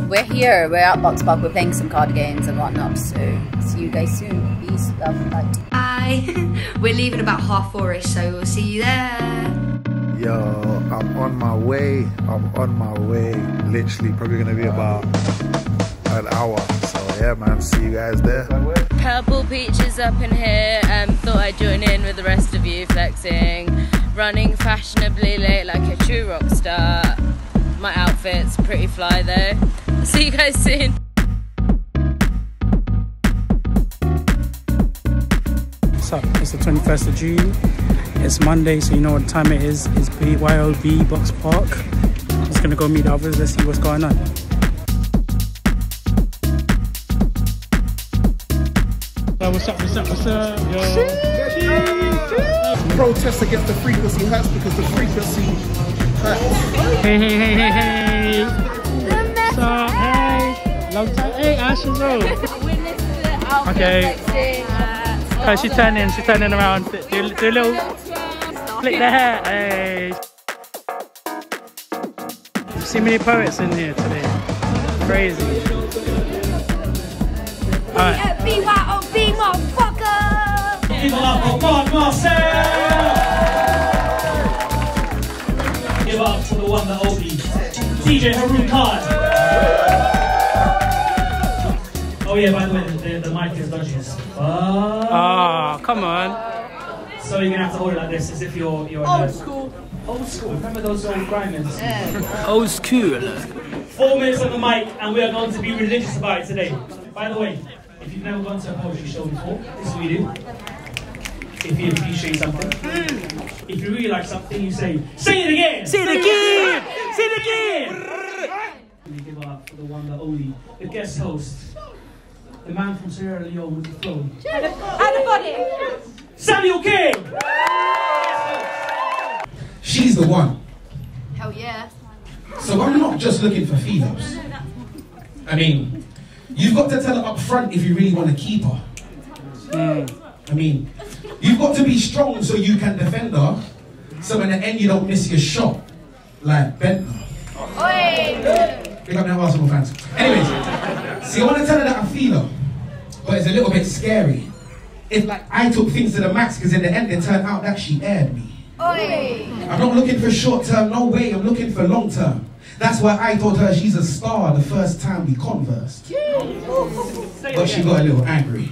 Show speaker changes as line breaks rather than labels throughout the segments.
we're here. We're at Box Park. We're playing some card games and whatnot. So see you guys soon. Peace, love, light.
Bye. We're leaving about 4:30ish, so we'll see you there.
Yo, I'm on my way. Literally, probably gonna be about an hour. So yeah, man. See you guys there.
Purple Peaches up in here. Thought I'd join in with the rest of you flexing. Running fashionably late like a true rock star. My outfit's pretty fly though. See you guys soon.
What's up? It's the 21st of June. It's Monday, so you know what time it is. It's BYOB Box Park. Just gonna go meet the others. Let's see what's going on. What's up? Yo.
Protest against the frequency hurts because the frequency hurts.
Hey. What's up? Hey. Long time. Hey, Ash as well. Okay. Oh, she's turning around. Do a little flick the hair. Hey. See many poets in here today. Crazy. Alright.
BYOB, motherfucker!
Give it up for Marc Marcel! Give it up to the one that only DJ Enroute card. Oh yeah, by the way, the mic is dodgy as fuck.
Oh, come on.
So you're gonna have to hold it like this as if you're old school. Old school. Remember those old grinders?
Yeah. Old school.
4 minutes on the mic, and we are going to be religious about it today. By the way, if you've never gone to a poetry show before, this is what you do. If you appreciate something, if you really like something, you say, "Sing it again!
Sing it again! Sing it again!"
We give up for the one, the only, the guest host, the man from Sierra Leone with the flow. Samuel King!
She's the one.
Hell yeah.
So I'm not just looking for females. I mean, you've got to tell her up front if you really want to keep her. I mean, you've got to be strong so you can defend her, so in the end you don't miss your shot, like Bentner. Big up now, Arsenal fans. Anyways, see, I want to tell her that I feel her, but it's a little bit scary. If like I took things to the max, because in the end it turned out that she aired me. I'm not looking for short term, no way, I'm looking for long term. That's why I told her she's a star the first time we conversed. But she got a little angry.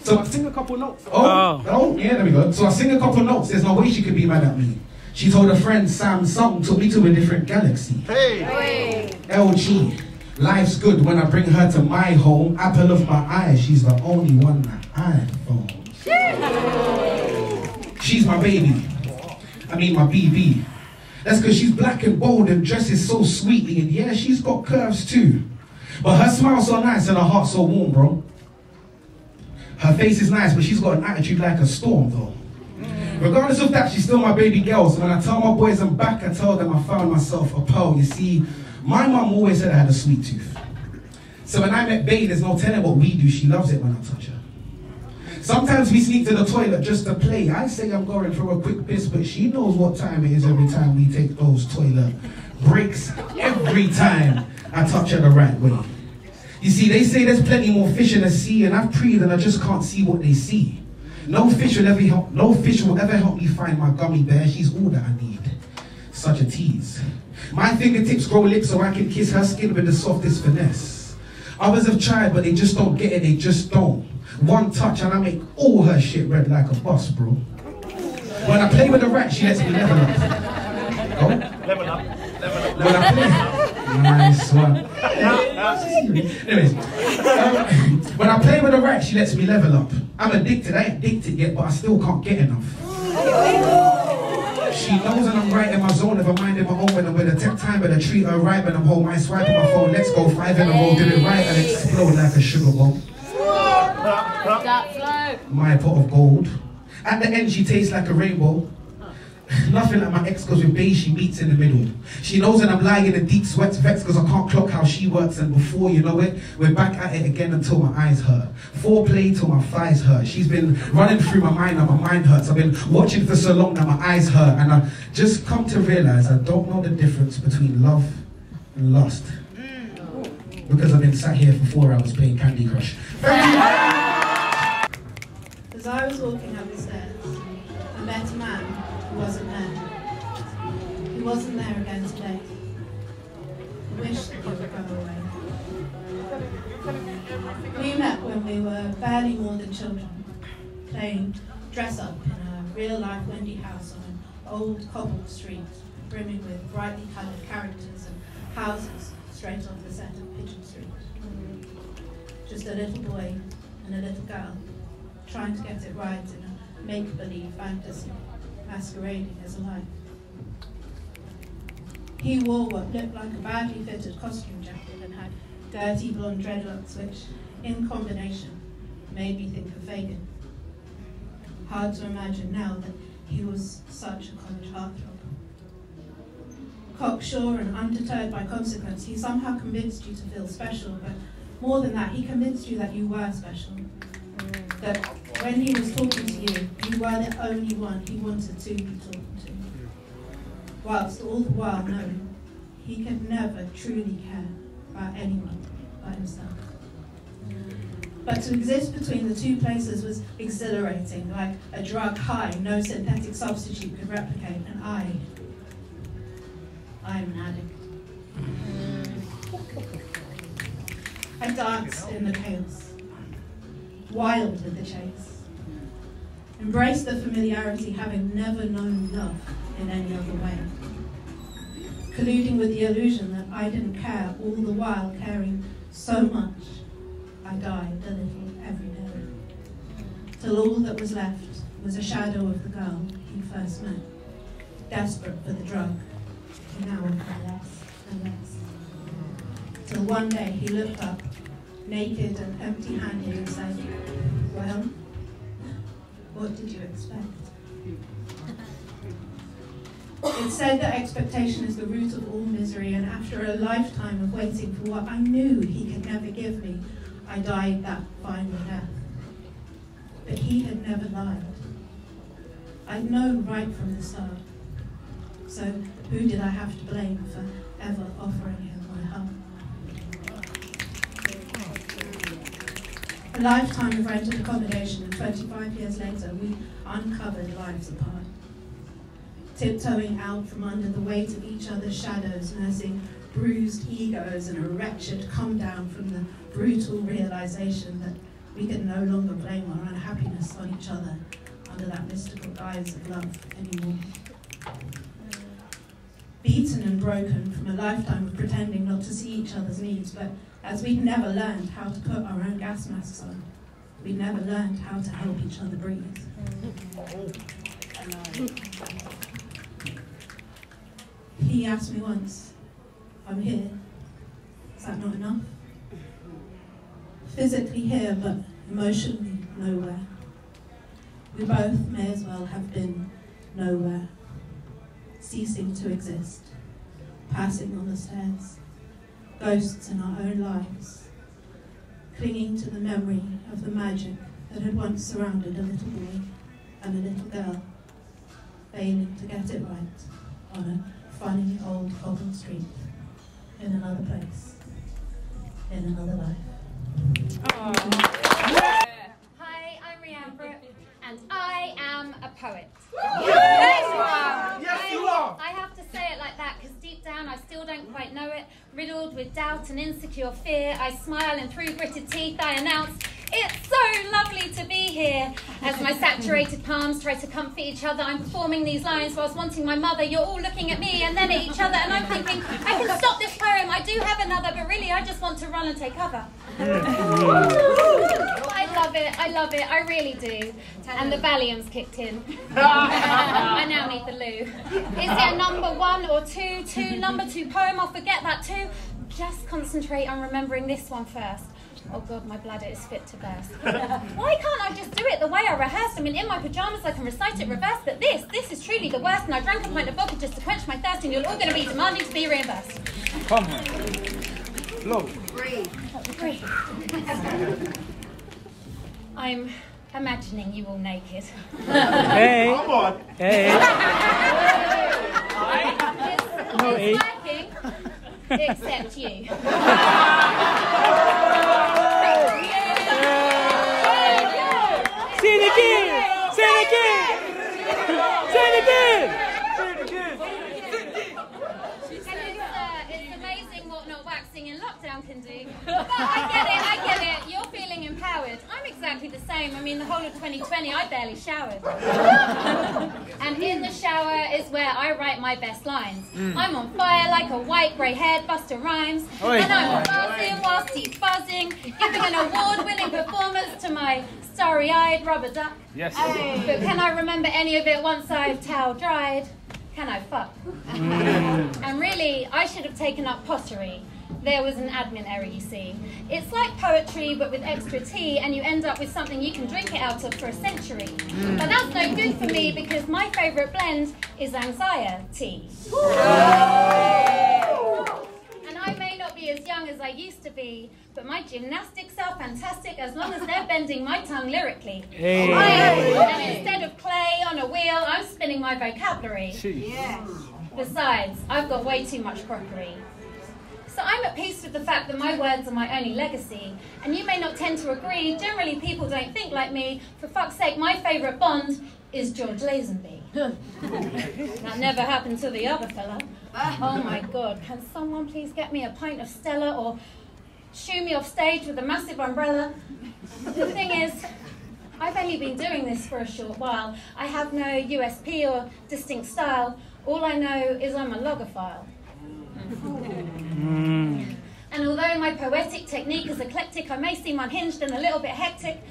So I sing a couple notes. Oh, yeah, there we go. So I sing a couple notes. There's no way she could be mad at me. She told a friend Samsung took me to a different galaxy. Hey. LG, life's good when I bring her to my home. Apple of my eye, she's the only one that I phone. She's my baby. I mean my BB. That's because she's black and bold and dresses so sweetly, and yeah, she's got curves too. But her smile's so nice and her heart's so warm, bro. Her face is nice, but she's got an attitude like a storm, though. Regardless of that, she's still my baby girl. So when I tell my boys I'm back, I tell them I found myself a pearl. You see, my mum always said I had a sweet tooth. So when I met Bae, there's no telling what we do. She loves it when I touch her. Sometimes we sneak to the toilet just to play. I say I'm going for a quick piss, but she knows what time it is every time we take those toilet breaks. Every time I touch her the right way. You see, they say there's plenty more fish in the sea, and I've prayed and I just can't see what they see. No fish will ever help me find my gummy bear. She's all that I need. Such a tease. My fingertips grow lips so I can kiss her skin with the softest finesse. Others have tried, but they just don't get it. They just don't. One touch and I make all her shit red like a bus, bro. When I play with a rat, she lets me level up. Oh? Level up. When I play... Nice one. Anyways, when I play with a rat, she lets me level up. I'm addicted. I ain't addicted yet, but I still can't get enough. She knows that I'm right in my zone. If I'm minding my own, when I'm with her, take time, but I treat her right. When I'm home, I swipe on my phone. Let's go 5 in a row. Did it right and explode like a sugar bomb. My pot of gold. At the end, she tastes like a rainbow. Nothing like my ex, cause with Bae she meets in the middle. She knows that I'm lying in a deep sweat vex cause I can't clock how she works, and before you know it, we're back at it again until my eyes hurt. Foreplay till my thighs hurt. She's been running through my mind and my mind hurts. I've been watching for so long that my eyes hurt, and I just come to realize I don't know the difference between love and lust. been sat here for 4 hours playing Candy Crush.
As I was walking up the stairs, I met a man who wasn't there. He wasn't there again today. I wish that he would go away. We met when we were barely more than children, playing dress-up in a real-life windy house on an old cobbled street, brimming with brightly coloured characters and houses straight off the set of Pigeon Street. Just a little boy and a little girl, trying to get it right in a make-believe fantasy, masquerading as a life. He wore what looked like a badly fitted costume jacket and had dirty blonde dreadlocks which, in combination, made me think of Fagin. Hard to imagine now that he was such a college heartthrob. Cocksure and undeterred by consequence, he somehow convinced you to feel special, but more than that, he convinced you that you were special. That when he was talking to you, you were the only one he wanted to be talking to. Whilst all the while knowing he could never truly care about anyone but himself. But to exist between the two places was exhilarating, like a drug high no synthetic substitute could replicate, and I'm an addict. I danced in the chaos, wild with the chase, embraced the familiarity having never known love in any other way, colluding with the illusion that I didn't care, all the while caring so much I died a little every day, till all that was left was a shadow of the girl he first met, desperate for the drug, and now for less and less. Till one day he looked up, naked and empty-handed, and said, "Well, what did you expect?" It said that expectation is the root of all misery, and after a lifetime of waiting for what I knew he could never give me, I died that final death. But he had never lied. I'd known right from the start. So who did I have to blame for ever offering him my heart? A lifetime of rented accommodation, and 25 years later, we uncovered lives apart. Tiptoeing out from under the weight of each other's shadows, nursing bruised egos and a wretched come down from the brutal realization that we could no longer blame our unhappiness on each other under that mystical guise of love anymore. Beaten and broken from a lifetime of pretending not to see each other's needs, but as we'd never learned how to put our own gas masks on, we'd never learned how to help each other breathe. He asked me once, "I'm here, is that not enough?" Physically here, but emotionally nowhere. We both may as well have been nowhere, ceasing to exist, passing on the stairs, ghosts in our own lives, clinging to the memory of the magic that had once surrounded a little boy and a little girl, failing to get it right on a funny old cobbled street, in another place, in another life.
Hi, I'm Rhianbrooke, and I am a poet.
Yes, you are!
I have to say it like that because deep down I still don't quite know it. Riddled with doubt and insecure fear, I smile and through gritted teeth I announce, "It's so lovely to be here." As my saturated palms try to comfort each other, I'm performing these lines whilst wanting my mother. You're all looking at me and then at each other, and I'm thinking, I can stop this poem, I do have another, but really I just want to run and take cover. I love it, I really do. And the Valium's kicked in. I now need the loo. Is it a number 1 or 2? Number 2 poem, I'll forget that too. Just concentrate on remembering this one first. Oh God, my bladder is fit to burst. Why can't I just do it the way I rehearsed? I mean, in my pyjamas I can recite it reversed, but this is truly the worst, and I drank a pint of vodka just to quench my thirst, and you're all going to be demanding to be reimbursed.
Come on. Look.
Breathe. I'm imagining you all naked.
Hey.
Come on.
Hey.
It's working, except you. relaxing in lockdown can do. But I get it, you're feeling empowered. I'm exactly the same. I mean, the whole of 2020, I barely showered. And in the shower is where I write my best lines. I'm on fire like a white, grey-haired Busta Rhymes. And I'm buzzing whilst he's buzzing, giving an award-winning performance to my starry-eyed rubber duck.
Yes.
But can I remember any of it once I've towel dried? Can I fuck? And really, I should have taken up pottery. There was an admin error, you see. It's like poetry, but with extra tea, and you end up with something you can drink it out of for a century. But that's no good for me, because my favourite blend is anxiety. And I may not be as young as I used to be, but my gymnastics are fantastic as long as they're bending my tongue lyrically.
Hey.
And instead of clay on a wheel, I'm spinning my vocabulary.
Yeah.
Besides, I've got way too much crockery. So I'm at peace with the fact that my words are my only legacy. And you may not tend to agree. Generally, people don't think like me. For fuck's sake, my favourite Bond is George Lazenby. That never happened to the other fella. Oh my God, can someone please get me a pint of Stella or shoo me off stage with a massive umbrella? The thing is, I've only been doing this for a short while. I have no USP or distinct style. All I know is I'm a logophile. And although my poetic technique is eclectic, I may seem unhinged and a little bit hectic.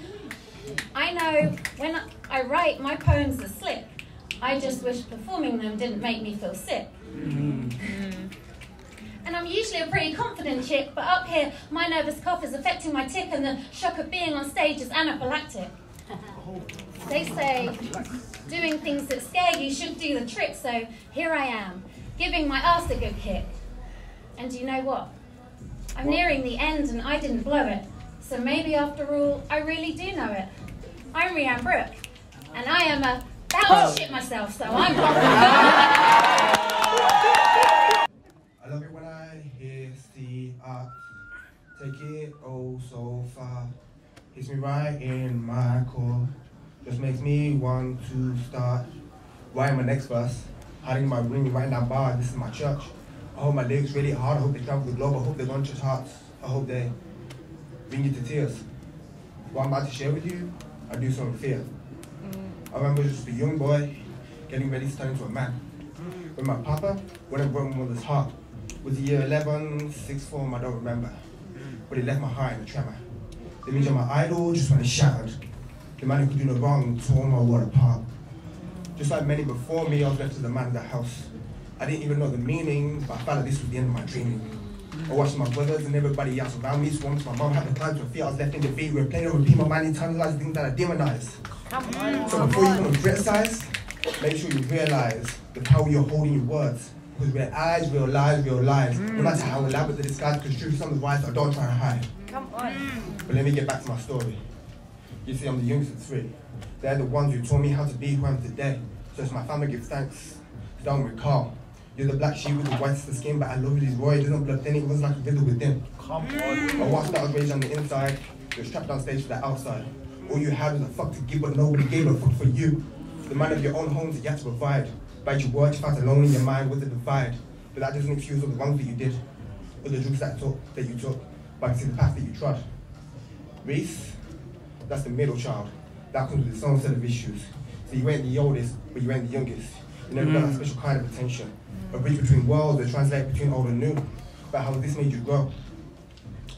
I know when I write, my poems are slick. I just wish performing them didn't make me feel sick. And I'm usually a pretty confident chick, but up here, my nervous cough is affecting my tick, and the shock of being on stage is anaphylactic. They say, doing things that scare you should do the trick, so here I am, giving my ass a good kick. And you know what? I'm nearing the end and I didn't blow it, so maybe after all, I really do know it. I'm Rhianbrooke, and I am about to shit myself, so I'm
I love it when I hear the art, take it oh so far, hits me right in my core, just makes me want to start writing my next verse, hiding in my room, writing that bar, this is my church. I hold my lyrics really hard, I hope they travel the globe, I hope they launch your hearts, I hope they bring you to tears. What I'm about to share with you, I do so in fear. I remember just a young boy, getting ready to turn into a man. When my papa went and broke my mother's heart. Was the year 11, sixth form, I don't remember. But it left my heart in a tremor. The image of my idol just went shattered. The man who could do no wrong tore my world apart. Just like many before me, I was left as the man of the house. I didn't even know the meaning, but I felt like this was the end of my dreaming. I watched my brothers and everybody else around me swarm to my mom, had the time to feel I was left in defeat, replaying or repeat my mind, internalize things that I demonize. So before you come and criticize, make sure you realize the power you're holding in your words. Because real eyes, real lies, real lies. No matter how elaborate the disguise, because truth is on the rise, so I don't try to hide.
Come on.
But let me get back to my story. You see, I'm the youngest of three. They're the ones who taught me how to be who I am today. So as my family gives thanks, don't recall. You're the black sheep with the whitest of skin, but I love these royal, there's no blood thin, it was like a riddle within. Come on. My watch that was raised on the inside, you're strapped on stage for the outside. All you had was a fuck to give, but nobody gave a fuck for you. The man of your own homes that you had to provide. Bite your words, felt alone in your mind with the divide. But that doesn't excuse all the wrongs that you did, or the drugs that you took, but I can see the path that you trod. Reese, that's the middle child. That comes with its own set of issues. So you ain't the oldest, but you ain't the youngest. You never got that special kind of attention. A bridge between worlds, a translate between old and new. But how this made you grow.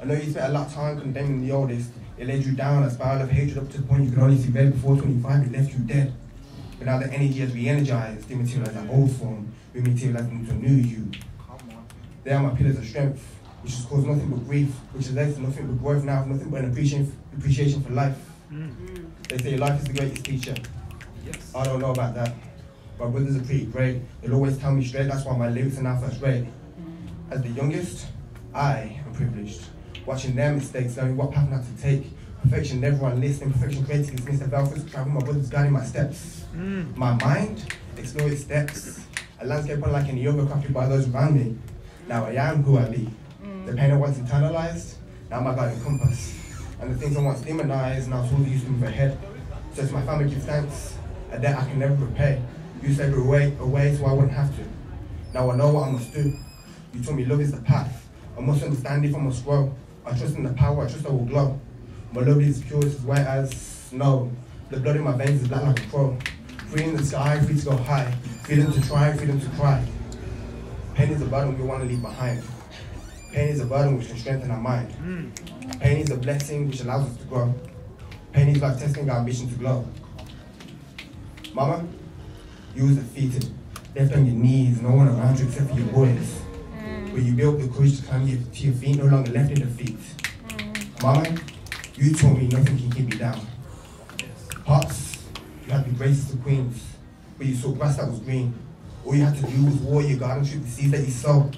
I know you spent a lot of time condemning the oldest. It led you down a spiral of hatred up to the point you could only see red before 25, it left you dead. But now the energy has re-energized, dematerialized that old form, rematerialized into a new you. They are my pillars of strength, which has caused nothing but grief, which has led to nothing but growth now, nothing but an appreciation for life. They say life is the greatest teacher. Yes. I don't know about that. My brothers are pretty great. They'll always tell me straight, that's why my lyrics are now first rate. As the youngest, I am privileged. Watching their mistakes, learning what path not to take. Perfection never unleashed, imperfection created against the velvet, travel my brothers guiding my steps. My mind, explore its depths. A landscape unlike any other crafted by those around me. Now I am who I be. The pain I once internalized, now my guiding compass. And the things I once demonized, now tools used to move ahead. So to my family give thanks, a debt I can never repay. You slavery away so I wouldn't have to. Now I know what I must do. You told me love is the path. I must understand if I must grow. I trust in the power, I trust I will glow. My love is pure, it's as white as snow. The blood in my veins is black like a crow. Free in the sky, free to go high. Freedom to try, freedom to cry. Pain is a burden we want to leave behind. Pain is a burden which can strengthen our mind. Pain is a blessing which allows us to grow. Pain is like testing our ambition to glow. Mama, you was defeated, left on your knees, no one around you except for your boys. But you built the courage to climb to your feet, no longer left in defeat. Mama, you told me nothing can keep me down. Pops, you had the graces of queens, but you saw grass that was green. All you had to do was water your garden, shoot the seeds that you sow.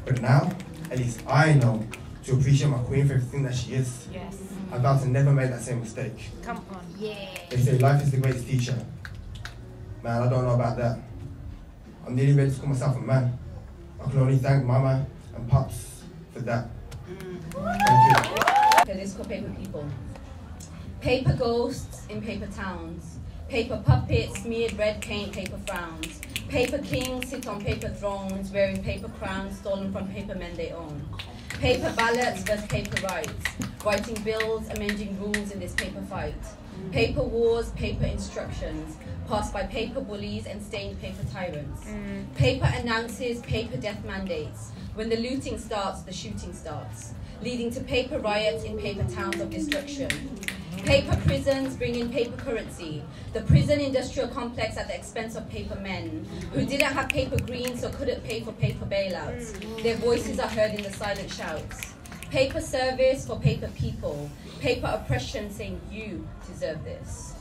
But now, at least I know to appreciate my queen for everything that she is.
Yes.
I vow to never make that same mistake.
Come on. Yeah.
They say life is the greatest teacher. Man, I don't know about that. I'm nearly ready to call myself a man. I can only thank Mama and Pops for that. Thank you.
Okay, let's go paper people. Paper ghosts in paper towns. Paper puppets smeared red paint, paper frowns. Paper kings sit on paper thrones, wearing paper crowns stolen from paper men they own. Paper ballots versus paper rights. Writing bills, amending rules in this paper fight. Paper wars, paper instructions, passed by paper bullies and stained paper tyrants. Paper announces paper death mandates. When the looting starts, the shooting starts, leading to paper riots in paper towns of destruction. Paper prisons bring in paper currency, the prison industrial complex at the expense of paper men, who didn't have paper green so couldn't pay for paper bailouts. Their voices are heard in the silent shouts. Paper service for paper people, paper oppression saying you deserve this.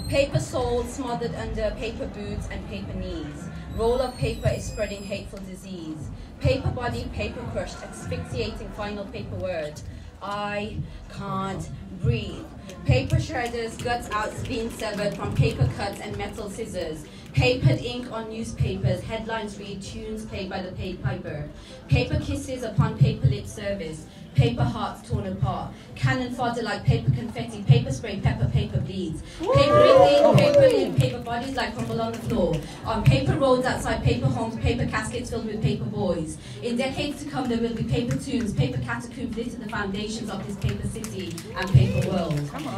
Paper soul smothered under paper boots and paper knees. Roll of paper is spreading hateful disease. Paper body, paper crushed, asphyxiating final paper word. I can't breathe. Paper shredders, guts out being severed from paper cuts and metal scissors. Papered ink on newspapers, headlines read, tunes played by the piper. Paper kisses upon paper lip service. Paper hearts torn apart. Cannon fodder like paper confetti. Paper spray, pepper, paper bleeds. Paper ink, paper lid, paper bodies like crumble on the floor. On paper roads outside paper homes, paper caskets filled with paper boys. In decades to come there will be paper tombs, paper catacombs litter the foundations of this paper city and paper world.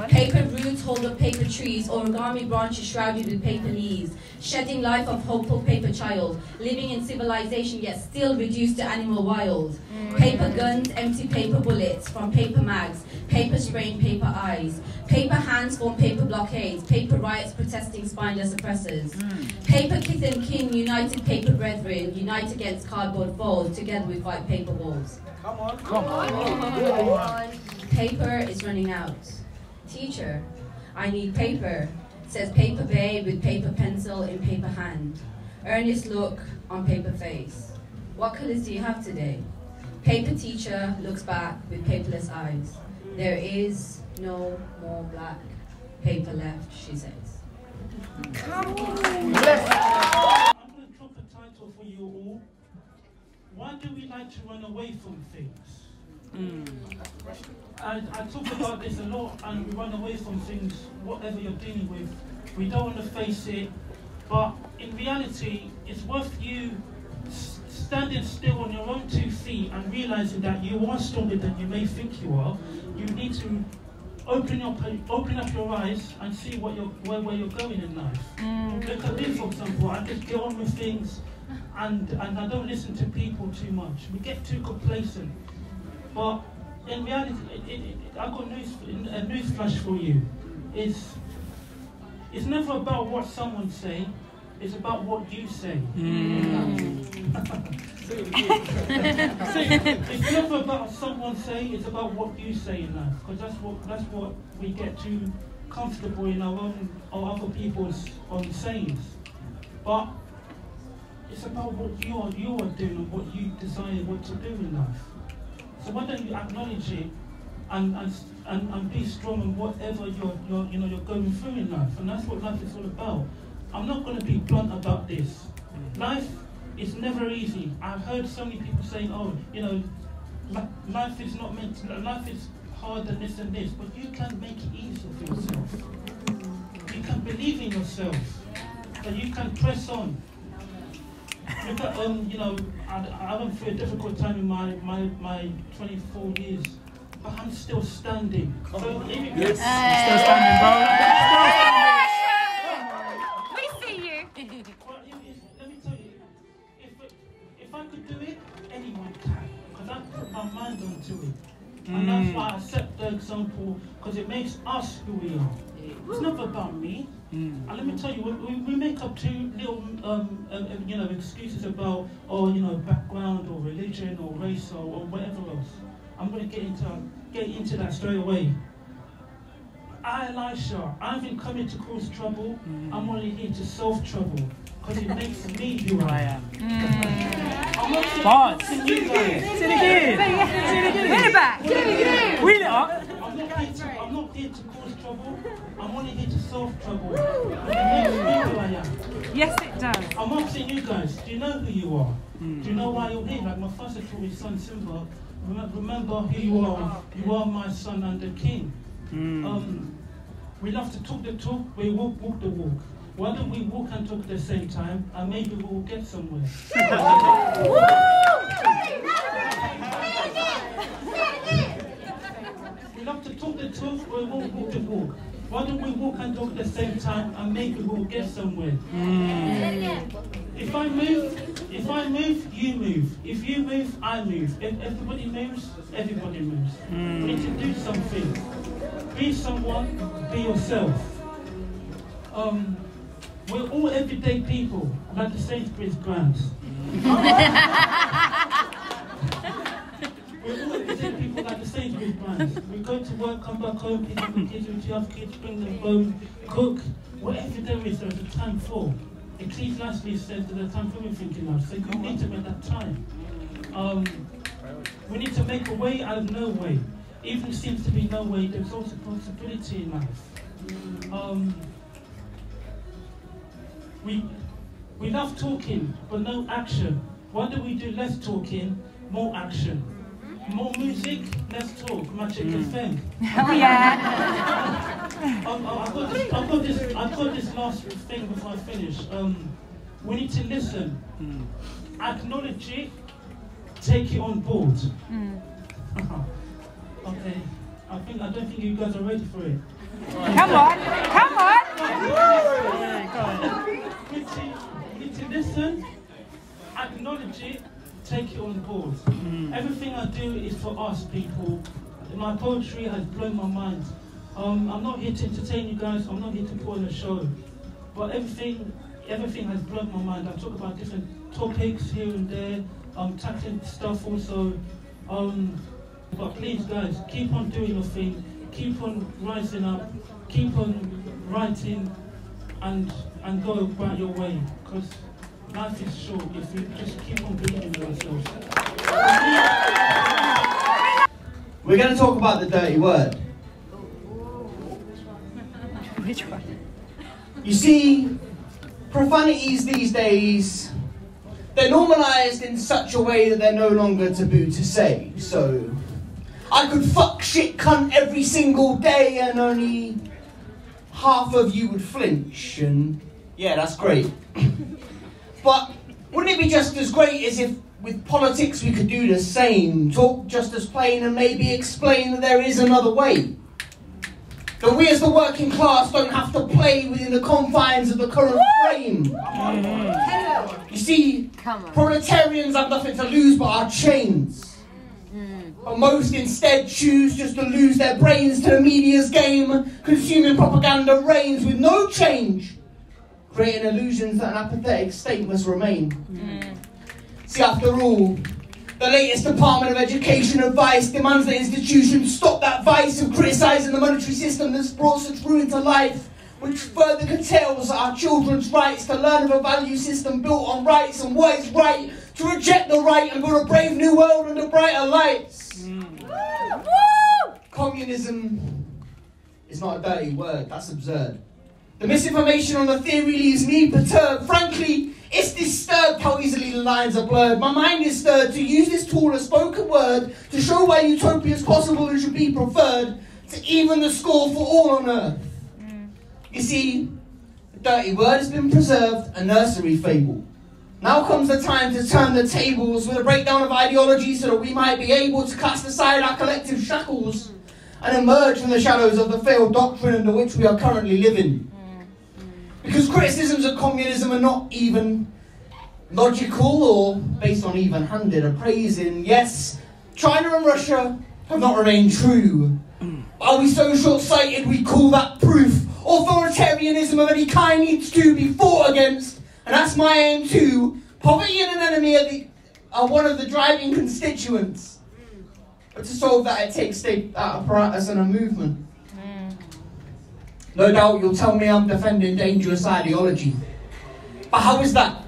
Paper roots hold up paper trees, origami branches shrouded with paper leaves. Shedding life of hopeful paper child, living in civilization yet still reduced to animal wild. Paper guns, empty paper bullets from paper mags, paper spraying paper eyes. Paper hands form paper blockades, paper riots protesting spineless oppressors. Paper kith and kin, united paper brethren, unite against cardboard foes, together we fight paper walls.
Come on, come on.
Paper is running out. Teacher, I need paper, says paper babe with paper pencil in paper hand. Earnest look on paper face. What colors do you have today? Paper teacher looks back with paperless eyes. There is no more black paper left, she says.
I'm going to drop a title for you all. Why do we like to run away from things? I talk about this a lot, and we run away from things, whatever you're dealing with. We don't want to face it, but in reality, it's worth you standing still on your own 2 feet and realizing that you are stronger than you may think you are. You need to open up your eyes and see where you're going in life. Look at me, for example. I just get on with things, and I don't listen to people too much. We get too complacent. But in reality, I've got a news flash for you. It's never about what someone say. It's about what you say. It's never about someone saying, it's about what you say in life. Because that's what we get too comfortable in our own or other people's own sayings. But it's about what you are doing and what you desire what to do in life. So why don't you acknowledge it and be strong in whatever you're going through in life. And that's what life is all about. I'm not going to be blunt about this. Life is never easy. I've heard so many people saying, oh, life is not meant to, life is hard and this and this, but you can make it easier for yourself. You can believe in yourself, but you can press on. Look at, you know, I went through a difficult time in my 24 years, but I'm still standing. So
still standing, bro.
We see you.
Well, let me tell you, if I could do it, anyone can, because I put my mind onto it. And that's why I set the example, because it makes us who we are. It's not about me. And let me tell you, we make up two little, you know, excuses about, you know, background or religion or race or whatever else. I'm going to get into that straight away. Elisha, I haven't come here to cause trouble. I'm only here to solve trouble, because it makes me who I am. I'm not saying you guys.
Say it again.
Wheel it back.
Wheel it up.
I'm not here to cause trouble. I'm only here to solve trouble. Because it makes me who I am.
Yes, it does.
I'm asking you guys, do you know who you are? Do you know why you're here? Like my father told his son Simba, remember who you are. You are my son and the king. We love to talk the talk, we walk the walk. Why don't we walk and talk at the same time, and maybe we'll get somewhere. We love to talk the talk, we won't walk the walk. Why don't we walk and talk at the same time, and maybe we'll get somewhere. If I move, you move. If you move, I move. If everybody moves, everybody moves. We need to do something. Be someone, be yourself. We're all everyday people, like the Sainsbury's brands. We're all everyday people like the Sainsbury's brands. We go to work, come back home, pick up the kids, we have kids, bring them home, cook. Whatever there is, there's a time for. Ecclesiastes says there's a time for everything in life, so you need to make that time. We need to make a way out of no way. Even if there seems to be no way, there's also possibility in life. We love talking, but no action. Why do we do less talking, more action? More music, less talk. Magic FM.
Oh yeah.
I've got this last thing before I finish. We need to listen, acknowledge it, take it on board. Okay. I don't think you guys are ready for it.
Come on, come on.
We need to listen, acknowledge it, take it on board. Everything I do is for us people. My poetry has blown my mind. I'm not here to entertain you guys, I'm not here to put on a show. But everything has blown my mind. I talk about different topics here and there, tackling stuff also. But please guys, keep on doing your thing, keep on rising up, keep on writing and go about your way, because life is short if you just keep on believing in yourself.
We're going to talk about the dirty word.
Which one?
You see, profanities these days, they're normalised in such a way that they're no longer taboo to say. So, I could fuck, shit, cunt every single day and only half of you would flinch, and yeah, that's great. But wouldn't it be just as great as if with politics we could do the same? Talk just as plain and maybe explain that there is another way. That we as the working class don't have to play within the confines of the current frame. You see, proletarians have nothing to lose but our chains. But most instead choose just to lose their brains to the media's game, consuming propaganda reigns with no change, creating illusions that an apathetic state must remain. See, after all, the latest Department of Education advice demands that institutions stop that vice of criticising the monetary system that's brought such ruin to life, which further curtails our children's rights to learn of a value system built on rights and what is right, to reject the right and build a brave new world under brighter lights. Communism is not a dirty word, that's absurd. The misinformation on the theory leaves me perturbed. Frankly, it's disturbed how easily the lines are blurred. My mind is stirred to use this tool as spoken word to show why utopia is possible and should be preferred to even the score for all on earth. You see, the dirty word has been preserved, a nursery fable. Now comes the time to turn the tables with a breakdown of ideology so that we might be able to cast aside our collective shackles and emerge from the shadows of the failed doctrine under which we are currently living. Because criticisms of communism are not even logical or based on even-handed appraising. Yes, China and Russia have not remained true. Are we so short-sighted we call that proof? Authoritarianism of any kind needs to be fought against, and that's my aim too. Poverty and an enemy are one of the driving constituents. But to solve that, it takes state apparatus and a movement. No doubt you'll tell me I'm defending dangerous ideology. But how is that?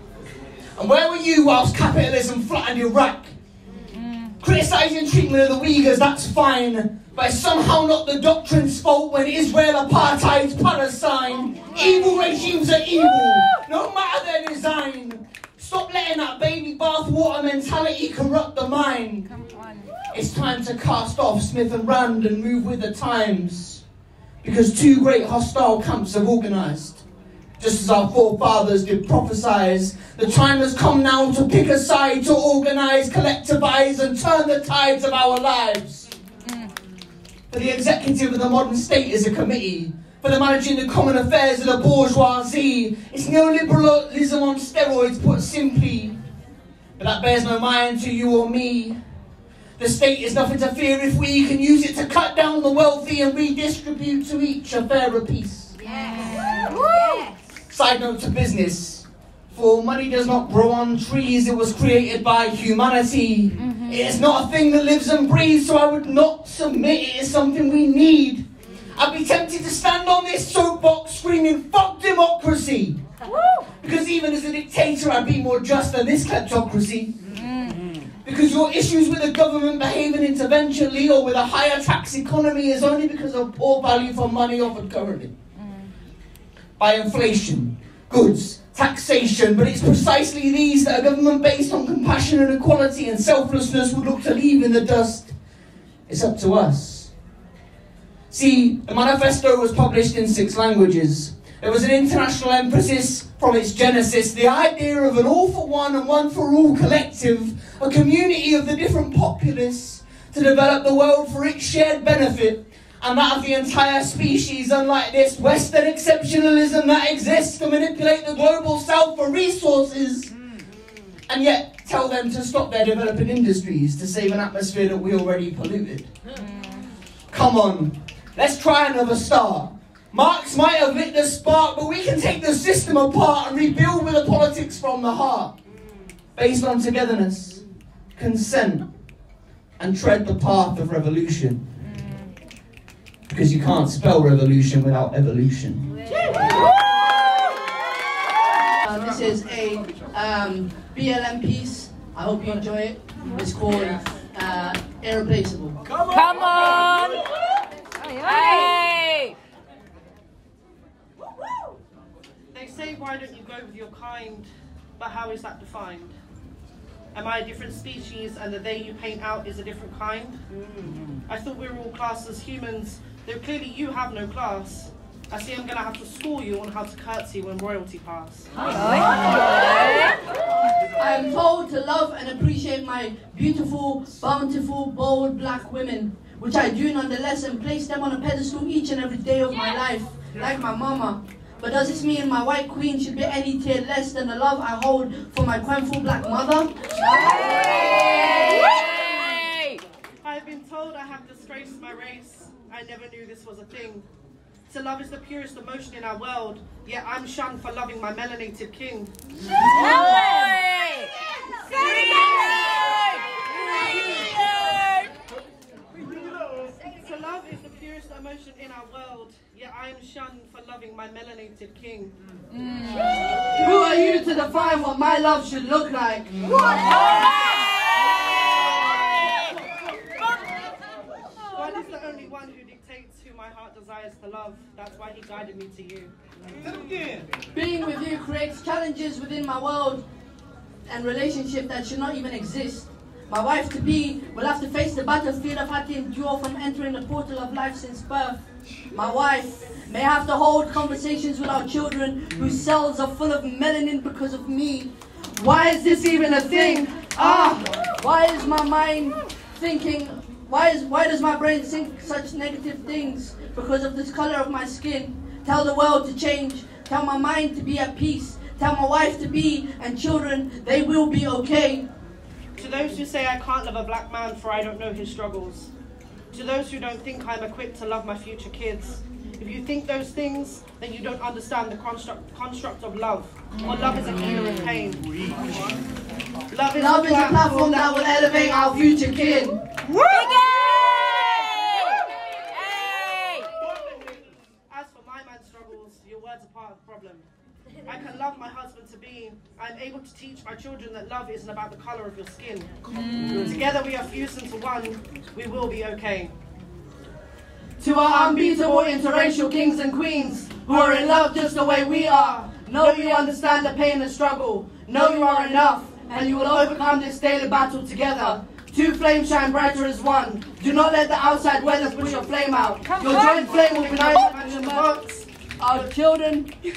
And where were you whilst capitalism flattened Iraq? Criticising treatment of the Uyghurs, that's fine. But it's somehow not the doctrine's fault when Israel apartheid's Palestine. Evil regimes are evil, no matter their design. Stop letting that baby bathwater mentality corrupt the mind. It's time to cast off Smith and Rand and move with the times. Because two great hostile camps have organised. Just as our forefathers did prophesize, the time has come now to pick a side, to organise, collectivise and turn the tides of our lives. For the executive of the modern state is a committee, for the managing the common affairs of the bourgeoisie. It's neoliberalism on steroids, put simply. But that bears no mind to you or me. The state is nothing to fear if we can use it to cut down the wealthy and redistribute to each a fairer piece. Yes. Side note to business. For money does not grow on trees, it was created by humanity. It is not a thing that lives and breathes, so I would not submit it is something we need. I'd be tempted to stand on this soapbox screaming, fuck democracy! Because even as a dictator, I'd be more just than this kleptocracy. Because your issues with the government behaving interventionally or with a higher tax economy is only because of poor value for money offered currently. By inflation, goods, taxation, but it's precisely these that a government based on compassion and equality and selflessness would look to leave in the dust. It's up to us. See, the manifesto was published in 6 languages. There was an international emphasis from its genesis, the idea of an all for one and one for all collective, a community of the different populace to develop the world for its shared benefit and that of the entire species, unlike this Western exceptionalism that exists to manipulate the global south for resources and yet tell them to stop their developing industries to save an atmosphere that we already polluted. Come on, let's try another start. Marx might have lit the spark, but we can take the system apart and rebuild with the politics from the heart, based on togetherness, consent, and tread the path of revolution. Because you can't spell revolution without evolution.
This is a BLM piece. I hope you enjoy it. It's called Irreplaceable.
Come on! Hey!
They say, why don't you go with your kind? But how is that defined? Am I a different species and the they you paint out is a different kind? I thought we were all classed as humans, though clearly you have no class. I see I'm going to have to school you on how to curtsy when royalty pass.
I am told to love and appreciate my beautiful, bountiful, bold black women, which I do nonetheless and place them on a pedestal each and every day of my life, like my mama. But does this mean my white queen should be any tier less than the love I hold for my quenful black mother?
I've been told I have disgraced my race. I never knew this was a thing. To love is the purest emotion in our world, yet I'm shunned for loving my melanated king. To love is the purest emotion in our world, yet I am shunned for loving my melanated king.
Who are you to define what my love should look like?
God is the only one who dictates who my heart desires to love. That's why he guided me to you.
Being with you creates challenges within my world and relationship that should not even exist. My wife-to-be will have to face the battlefield I've had to endure from entering the portal of life since birth. My wife may have to hold conversations with our children whose cells are full of melanin because of me. Why is this even a thing? Why is my mind thinking? Why does my brain think such negative things? Because of this color of my skin. Tell the world to change. Tell my mind to be at peace. Tell my wife to be, and children, they will be okay.
To those who say I can't love a black man for I don't know his struggles. To those who don't think I'm equipped to love my future kids. If you think those things, then you don't understand the construct of love. Or love is a healer of pain. Love is a platform that will elevate our future kin. As for my man's struggles, your words are part of the problem. I can love my husband to be. I'm able to teach my children that love isn't about the color of your skin. Together we are fused into one. We will be okay.
To our unbeatable interracial kings and queens who are in love just the way we are. Know you understand the pain and struggle. Know you are enough, and you will overcome this daily battle together. Two flames shine brighter as one. Do not let the outside weather push your flame out. Your joint flame will ignite in the box. Our children. Your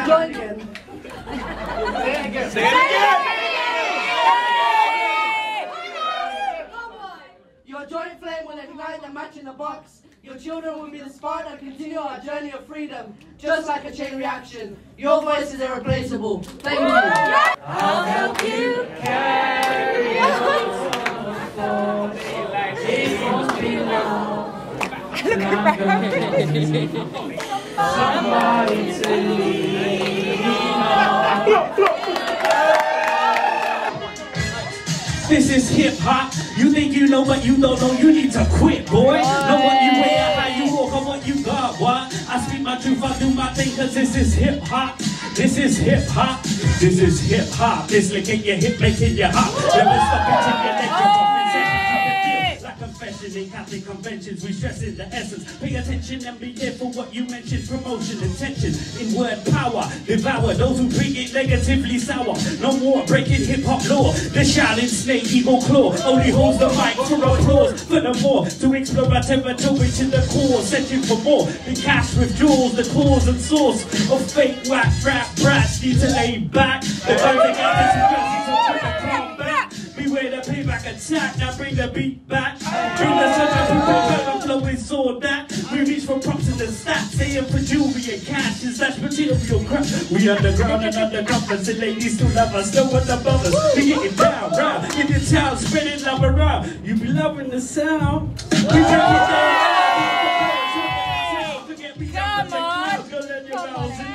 joint again. Say it again. Say it again. Your joint flame will ignite the match in the box. Your children will be the spark and continue our journey of freedom, just like a chain reaction. Your voice is irreplaceable. Thank you.
I'll help you carry on.
Somebody to lean on. This is hip hop. You think you know, but you don't know. You need to quit, boy. Know what you wear, how you walk, or what you got. What? I speak my truth, I do my thing, cause this is hip hop. This is hip hop. This is hip hop. This licking your hip, making you hop. Never stop until you let your confession in Catholic conventions, we stress in the essence. Pay attention and be there for what you mentioned. Promotion and tension in word power. Devour those who bring it negatively sour. No more breaking hip-hop law. The shining snake, evil claw, only holds the mic for applause. Furthermore, to explore our territory to the core, searching for more. The cash withdrawals, the cause and source of fake whack rap brats need to lay back. The burning out this addresses on the combat. Beware the payback attack, now bring the beat back. Bring the sun up, the flow is all that. We reach for props in the stats, saying for jewelry and cash, is that material crap. We underground and undercovers, and ladies still love us, still with the brothers. We getting down, round, in the town, spreading love around. You be loving the sound. We break it down. Forget me down, go let your mouths in.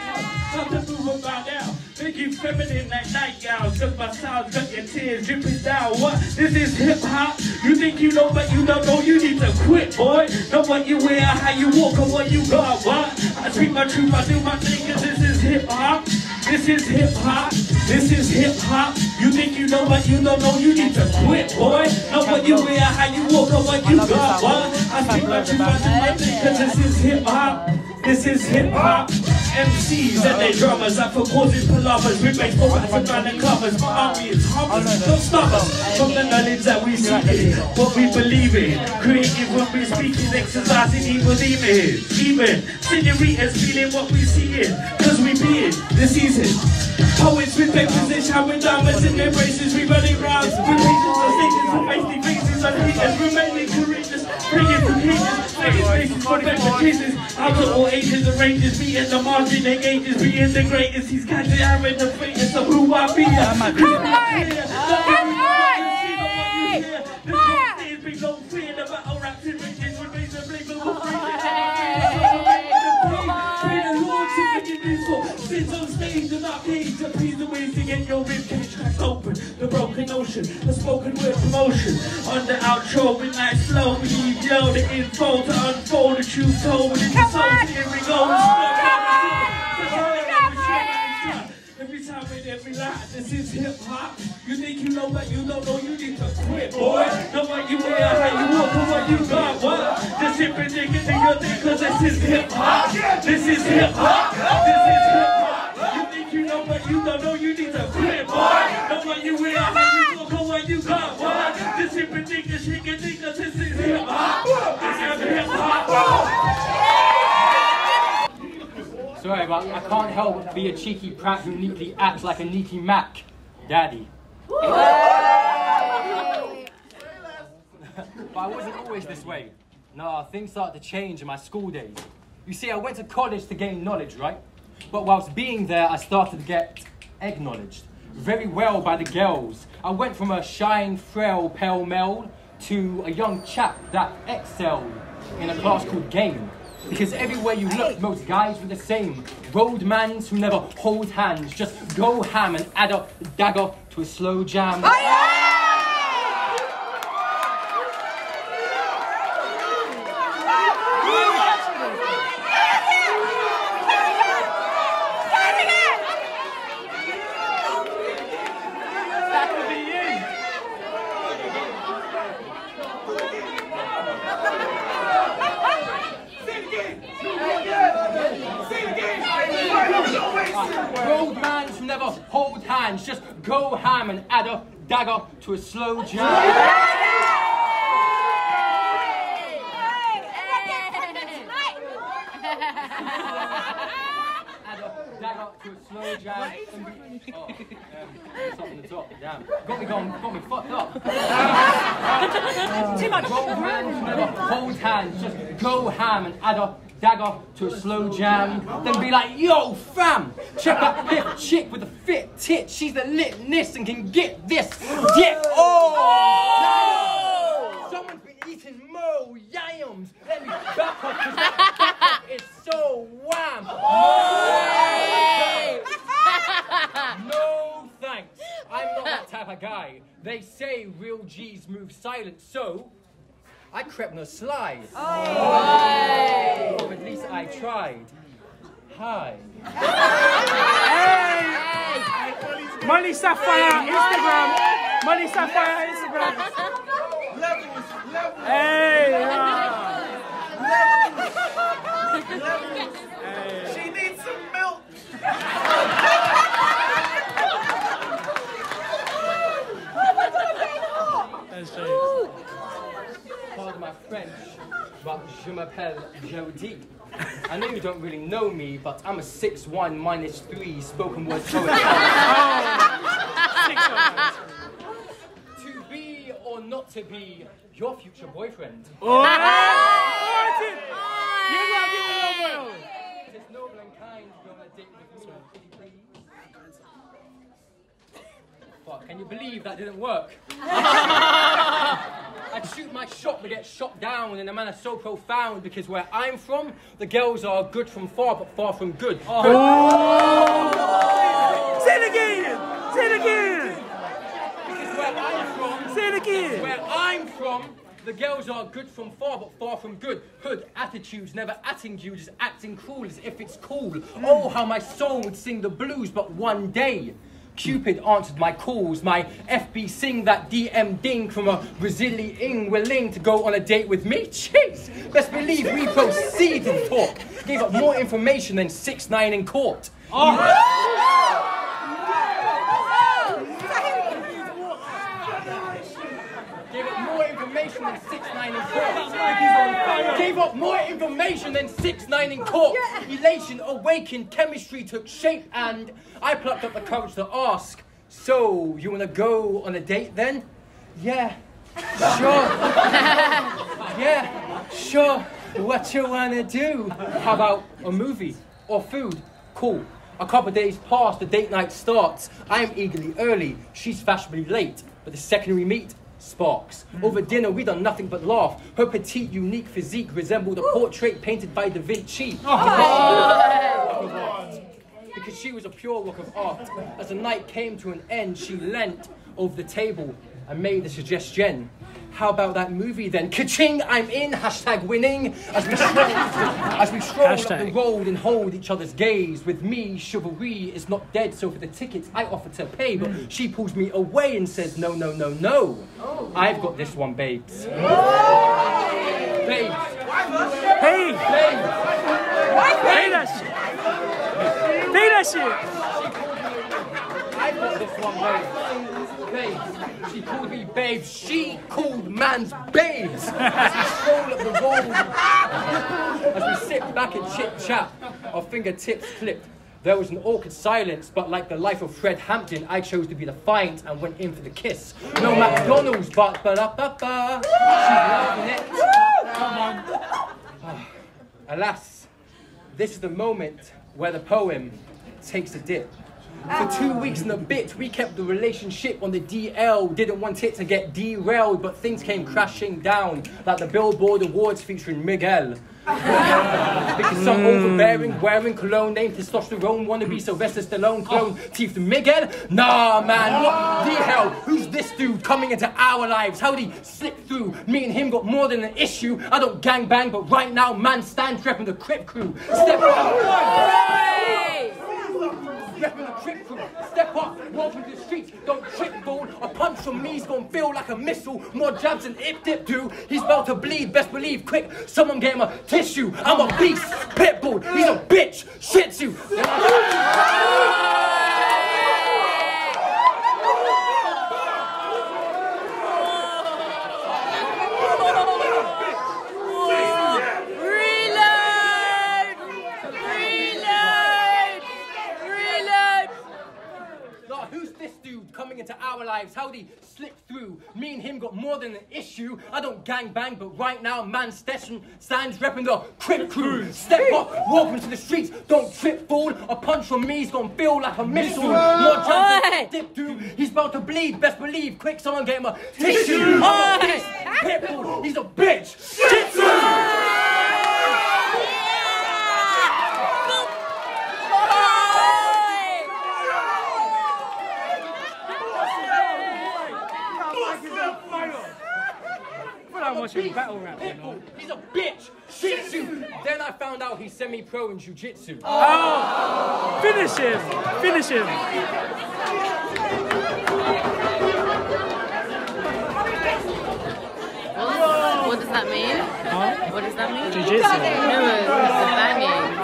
Time to move about now. Make you feminine like nightgowns. Cause my sound got your tears dripping down. What? This is hip hop. You think you know, but you don't know. You need to quit, boy. Know what you wear, how you walk, or what you got. What? I speak my truth, I do my thing. Cause this is hip hop. This is hip hop. This is hip hop. You think you know, but you don't know. You need to quit, boy. Know what you wear, how you walk, or what you got. What? I speak my truth, I do my thing. Cause this is hip hop. This is hip hop. MCs and their drummers are for causing palavers. We make for rats and random covers. My army is harmless. Don't stop us from the knowledge that we see in, what we believe in. Creative when we speaking, exercising evil demons. Even senoritas feeling what we see in, cause we be in the season. Poets with papers and showering diamonds in their braces. We running rounds with patience on stages with pasty faces. On haters remaining courageous, bringing the cages, making spaces for better cases. Out of all ages and ranges, be in the margin and ages, be in the greatest. He's got the arrow in the face of who I be. Come on! The top days bring no fear, the battle raps and riches with razor blade, but we'll bring it. Pray the Lord to make it useful. Sits on stage and arcades, appease the ways to get your ribcage cracked open. The broken ocean, the spoken word promotion. On the outro with nice flow, we need yo the info to unfold the truth told. With the soul, here we go. Every time with every line, this is hip hop. You think you know, but you don't know. You need to quit, boy. Know what you wear, how you walk, and what you got. What? Just hip and dig into your thing, cause this is hip hop. This is hip hop. This is hip hop. You think you know, but you don't know. You need to quit, boy. Know what you wear, how you walk, and what you got. What? Just hip and dig, just shake and dig, cause this is hip hop. This is hip hop.
Sorry, but I can't help but be a cheeky prat who neatly acts like a neaky Mac. Daddy. But I wasn't always this way. Nah, things started to change in my school days. You see, I went to college to gain knowledge, right? But whilst being there, I started to get acknowledged very well by the girls. I went from a shy and frail pell-mell to a young chap that excelled in a class called game. Because everywhere you look, most guys were the same. Roadmans who never hold hands, just go ham and add a dagger to a slow jam. Oh, yeah! Roadmans who never hold hands, just go ham and add a dagger to a slow jam. Add a dagger to a slow jam. Something on the top, damn. Got me fucked up. Too much. Roadmans who never hold hands, just go ham and add a dagger to a slow jam, then be like, yo fam, check out this chick with a fit tit, she's the litness and can get this dick. Oh! Someone's been eating mo yams, let me back up because that is so wham. No thanks, I'm not that type of guy. They say real G's move silent, so I crept on a slide. Oh. Or at least I tried. Hi.
Hey! Molly Sapphire Instagram. Molly Sapphire Instagram.
Levels.
Hey!
Levels. She needs some milk.
That's true.
Pardon my French, but je m'appelle Jody. I know you don't really know me, but I'm a 6'1" -3 spoken word poet. To be or not to be your future boyfriend.
Oh,
It is noble and kind to go on a date with me, please. Fuck, can you believe that didn't work? I'd shoot my shot but get shot down in a manner so profound because where I'm from, the girls are good from far but far from good.
Oh. Say it again! Say it again!
Because where I'm from,
say it again!
Where I'm from, the girls are good from far but far from good. Hood attitudes, never atting you, just acting cruel as if it's cool. Oh, how my soul would sing the blues, but one day Cupid answered my calls, my FB sing that DM ding from a Brazilian willing to go on a date with me. Jeez, best believe we proceeded to talk. Gave up more information than 6ix9ine in court. Oh. Gave up more information than 6ix9ine in court. Gave up more information than 6ix9ine in court. Elation awakened, chemistry took shape, and I plucked up the courage to ask, so, you wanna go on a date then? Yeah, sure. Yeah, sure. What you wanna do? How about a movie or food? Cool. A couple of days pass, the date night starts. I am eagerly early, she's fashionably late, but the second we meet, sparks. Over dinner, we done nothing but laugh. Her petite, unique physique resembled a portrait painted by Da Vinci. Because she was a pure work of art. As the night came to an end, she leant over the table and made a suggestion. How about that movie then? Ka-ching, I'm in, hashtag winning. As we stroll up the road and hold each other's gaze. With me, chivalry is not dead, so for the tickets I offer to pay, but she pulls me away and says, no, no, no, no. I've got this one, babes. Babes.
Hey!
Babes.
Hey, that shit! Hey, that shit!
I've got this one, babes. Babes. She called me babes. She called man's babes. As we stroll up the road, as we sit back and chit chat, our fingertips clipped, There was an awkward silence, but like the life of Fred Hampton, I chose to be defiant and went in for the kiss. No McDonald's, but ba-da-ba-ba. She's loving it. Come on. Alas, this is the moment where the poem takes a dip. For 2 weeks and a bit, we kept the relationship on the DL. Didn't want it to get derailed, but things came crashing down, like the Billboard Awards featuring Miguel. Because some overbearing, wearing cologne named testosterone, wannabe Sylvester Stallone clone, teeth to Miguel? Nah, man, what the hell? Who's this dude coming into our lives? How'd he slip through? Me and him got more than an issue. I don't gangbang, but right now, man stands repping the Crip crew. Step up! Repping the Crip crew. Step up, walk into the streets, don't trip, fool. A punch from me's gonna feel like a missile. More jabs than Ip-Dip do. He's about to bleed, best believe, quick. Someone get him a tissue. I'm a beast, pitbull. He's a bitch, shih tzu. Coming into our lives, how'd he slip through? Me and him got more than an issue. I don't gangbang, but right now, man stands repping the Crip crew. Step up, walk into the streets, don't trip, fool. A punch from me's gonna feel like a missile. More chance dip through. He's about to bleed, best believe. Quick, someone get him a tissue. Pitbull, he's a bitch. Shih tzu.
Battle rap, you know?
He's a bitch! Shih Tzu! Then I found out he's semi-pro in jiu-jitsu.
Oh! Finish him! Finish him!
What does that mean?
Huh?
What does that mean?
Jiu-jitsu.
No,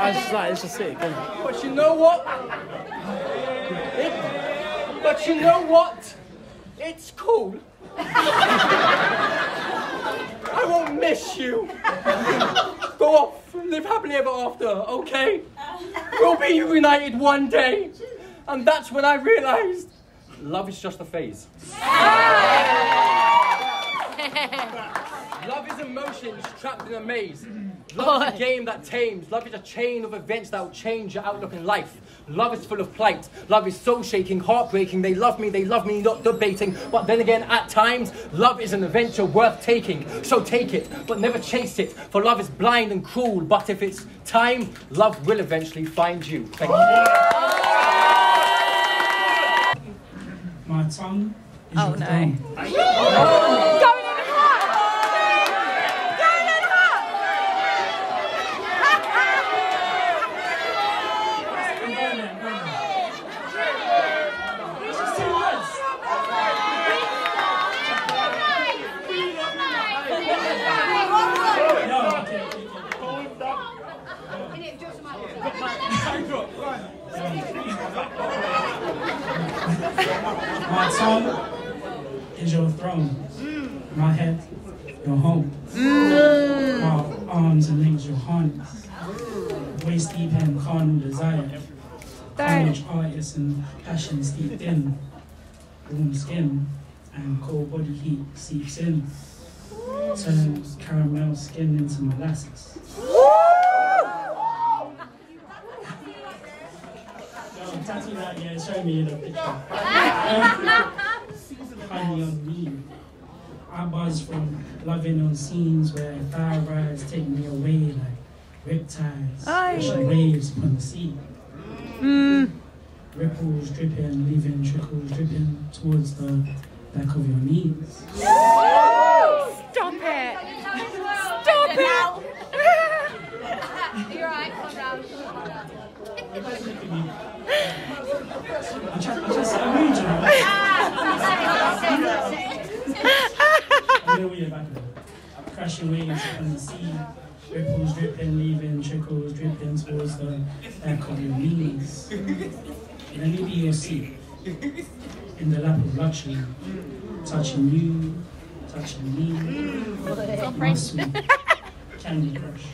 it's banging.
It's just sick, isn't it?
But you know what? It's cool. I won't miss you. Go off, live happily ever after, okay? We'll be reunited one day. And that's when I realized love is just a phase. Love is emotions trapped in a maze. Love is a game that tames. Love is a chain of events that will change your outlook in life. Love is full of plight. Love is soul shaking, heartbreaking. They love me, not debating. But then again, at times, love is an adventure worth taking. So take it, but never chase it. For love is blind and cruel. But if it's time, love will eventually find you. Thank you.
My tongue is your thumb. My tongue is your throne. My head, your home. My arms and legs, your harness. Waist deep in carnal desire. Damage artists and passion steeped in. Warm skin and cold body heat seeps in. Turns caramel skin into molasses. Tattoo that, yeah, show me the picture. Honey on me. I buzz from loving on scenes where thigh rides take me away like riptides, rushing waves upon the sea. Ripples dripping, leaving trickles dripping towards the back of your knees.
Stop it! Stop it! You're right, calm down.
I just read you. Crashing waves upon the sea, ripples dripping, leaving trickles dripping towards the back of your knees. Let me be your seat in the lap of luxury, touching you, touching me. My sweet, Candy Crush.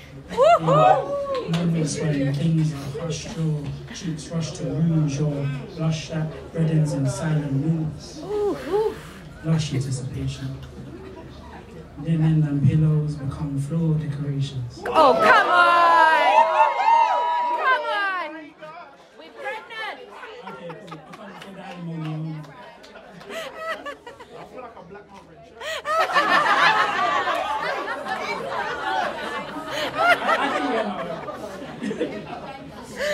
Moments when things are hushed, your cheeks rush to rouge or blush that reddens in silent moves. Lush anticipation. Linen and pillows become floor decorations.
Oh, come on! Come on! We're pregnant!
Okay, cool. I can't get the alimony on.
I feel like a black orange.
I think we are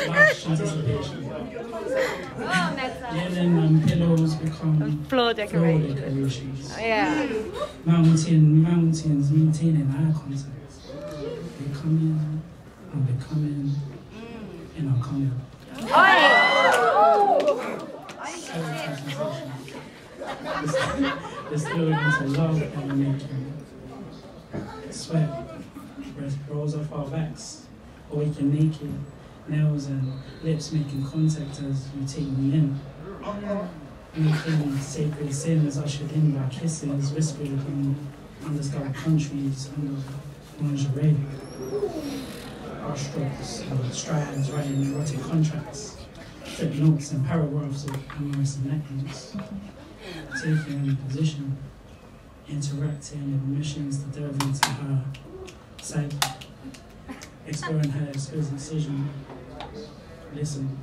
Lush anticipation. Linen and pillows become
floor
decorations.
Yeah.
Mountains maintaining eye contact. They come in, I'm becoming, and I'm coming. There's still into love and we're making. Sweat, breath rolls off our backs, awaken naked, nails and lips making contact as you take me in. Making sacred sins ushered in by kisses whispered in undiscovered countries under lingerie. Our strokes and strides writing erotic contracts, footnotes and paragraphs of amorous enactments. Taking position, interacting in missions to delve into her psyche, exploring her exquisite incision. Listen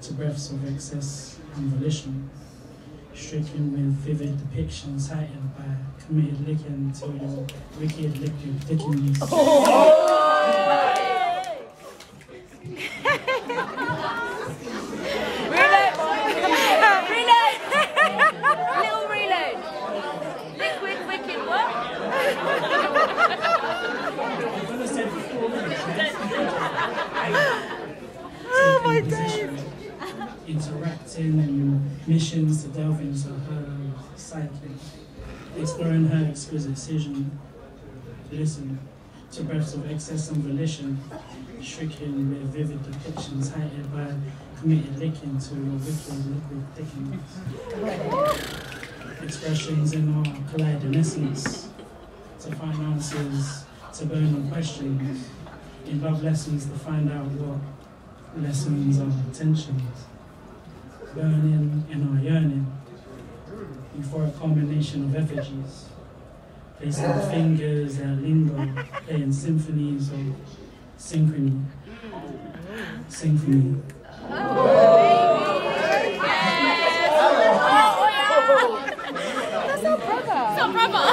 to breaths of excess and volition, stricken with vivid depictions heightened by committed licking to your wicked liquid dickens.
Little reload. Liquid wicked what?
Oh my days. Interacting in missions to delve into her psyche, exploring her exquisite incision. Listen to breaths of excess and volition, stricken with vivid depictions heightened by committed licking to your wicked liquid thickens. Expressions in our colliding essence, to find answers to burning questions, in love lessons to find out what lessons are intentions. Burning in our yearning, before a culmination of effigies, placing fingers that linger, playing symphonies of synchrony. Symphony.
That's not proper. It's not proper.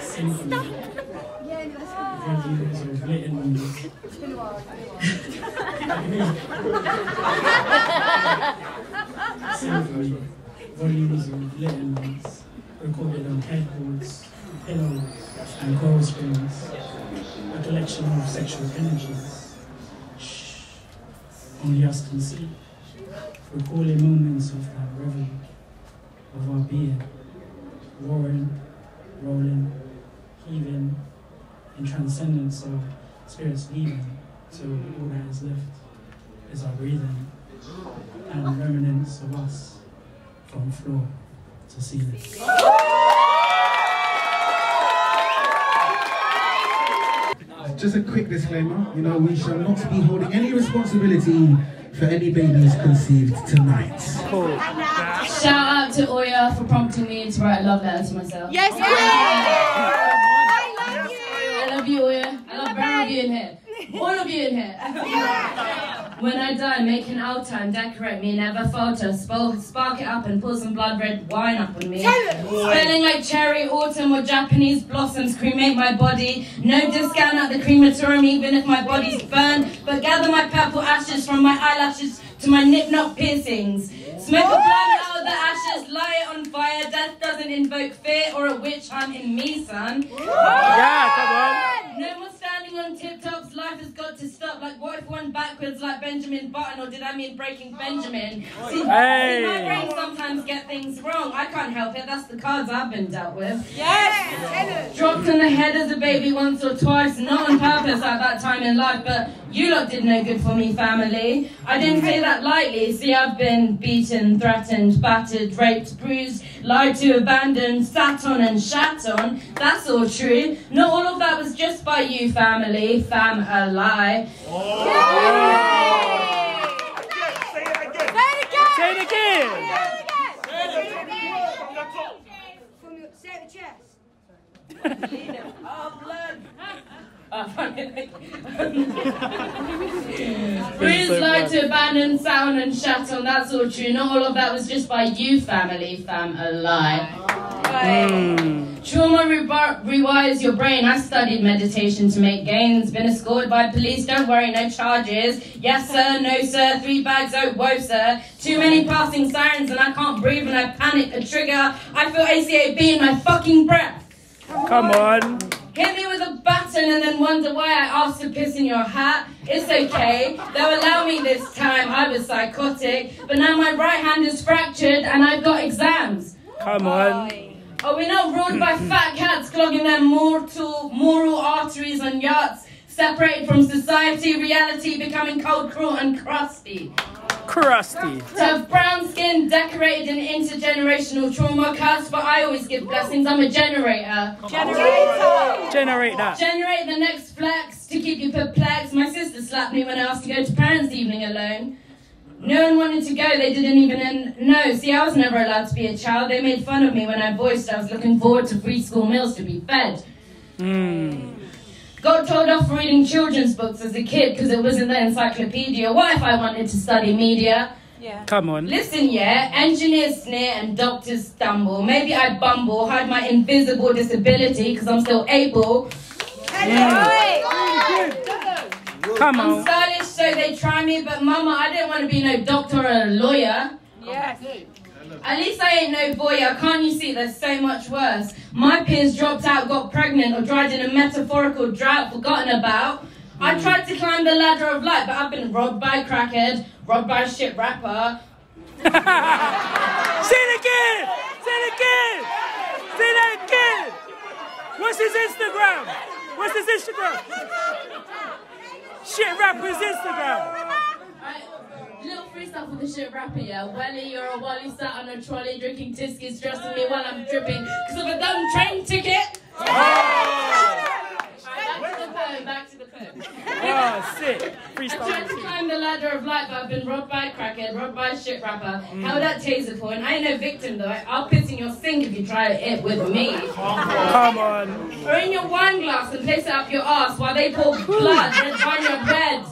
Symphony. Volumes of litany. Symphony. Volumes of litanies recorded on headboards, pillows, and gold strings. A collection of sexual energies. Shh. Only us can see. Recalling moments of that revel of our being. Roaring, rolling, heaving, in transcendence of spirits leaving, so all that is left is our breathing and remnants of us from floor to ceiling.
Just a quick disclaimer, you know, we shall not be holding any responsibility for any babies conceived tonight.
Cool. Shout out to Oya for prompting me to write a love letter to myself.
Yes,
I love you, Oya. I love all of you in here. All of you in here. When I die, make an altar and decorate me. Never falter. Spark it up and pour some blood red wine up on me. Smelling like cherry, autumn or Japanese blossoms. Cremate my body. No discount at the crematorium even if my body's burned. But gather my purple ashes from my eyelashes to my nip-knot piercings. Smoke a blunt out of the ashes. Light it on fire. Death doesn't invoke fear or a witch hunt in me, son.
Yeah, come on.
No more standing on tip-tops. Life has got to stop. Like what if one backwards like Benjamin Button, or did I mean Breaking Benjamin? See, my brain sometimes get things wrong. I can't help it. That's the cards I've been dealt with.
Yes.
Dropped on the head as a baby once or twice, not on purpose at that time in life, but you lot did no good for me, family. I didn't say that lightly. See, I've been beaten, threatened, battered, raped, bruised, lied to, abandoned, sat on and shat on. That's all true. Not all of that was just by you, family. Fam, a lie.
Oh. Say it again. Say it again.
Say the chest.
Oh, blood. Breeze lied to abandon, sound and shat on, that's all true. Not all of that was just by you, family. Fam, a lie. Trauma rewires your brain. I studied meditation to make gains. Been escorted by police, don't worry, no charges. Yes sir, no sir, 3 bags, oh whoa sir. Too many passing sirens and I can't breathe and I panic, a trigger. I feel ACAB in my fucking breath.
Come on.
Hit me with a baton and then wonder why I asked to piss in your hat. It's okay, they'll allow me this time. I was psychotic, but now my right hand is fractured and I've got exams.
Come on.
Are we not ruled by fat cats clogging their moral arteries on yachts, separated from society, reality, becoming cold, cruel and crusty?
Crusty.
To have brown skin decorated in intergenerational trauma cuts, but I always give blessings, I'm a generator.
Generate that.
Generate the next flex to keep you perplexed. My sister slapped me when I asked to go to parents' evening alone. No one wanted to go, they didn't even know. See, I was never allowed to be a child. They made fun of me when I voiced I was looking forward to free school meals to be fed. Got told off for reading children's books as a kid because it was in the encyclopedia. What if I wanted to study media?
Yeah. Come on.
Listen, yeah, engineers sneer and doctors stumble. Maybe I bumble, hide my invisible disability because I'm still able.
Come on.
I'm stylish, so they try me, but mama, I didn't want to be no doctor or a lawyer.
Yes.
At least I ain't no voyeur. Can't you see there's so much worse? My peers dropped out, got pregnant, or died in a metaphorical drought forgotten about. I tried to climb the ladder of life, but I've been robbed by a crackhead, robbed by a shit rapper.
Say it again! Say it again! Say that again! What's his Instagram? What's his Instagram? Shit rapper's Instagram.
Little freestyle for the shit rapper, yeah. Welly, you're a wally sat on a trolley drinking tiskies, stressing me while I'm dripping because of a dumb train ticket. Back to the poem.
Oh, sick. Freestyle.
I tried to climb the ladder of life, but I've been robbed by a crackhead, robbed by a shit rapper, held at taser point. I ain't no victim though. I'll piss in your sink if you try it with me.
Come on.
Or in your wine glass and place it up your ass while they pour blood, red wine your bed.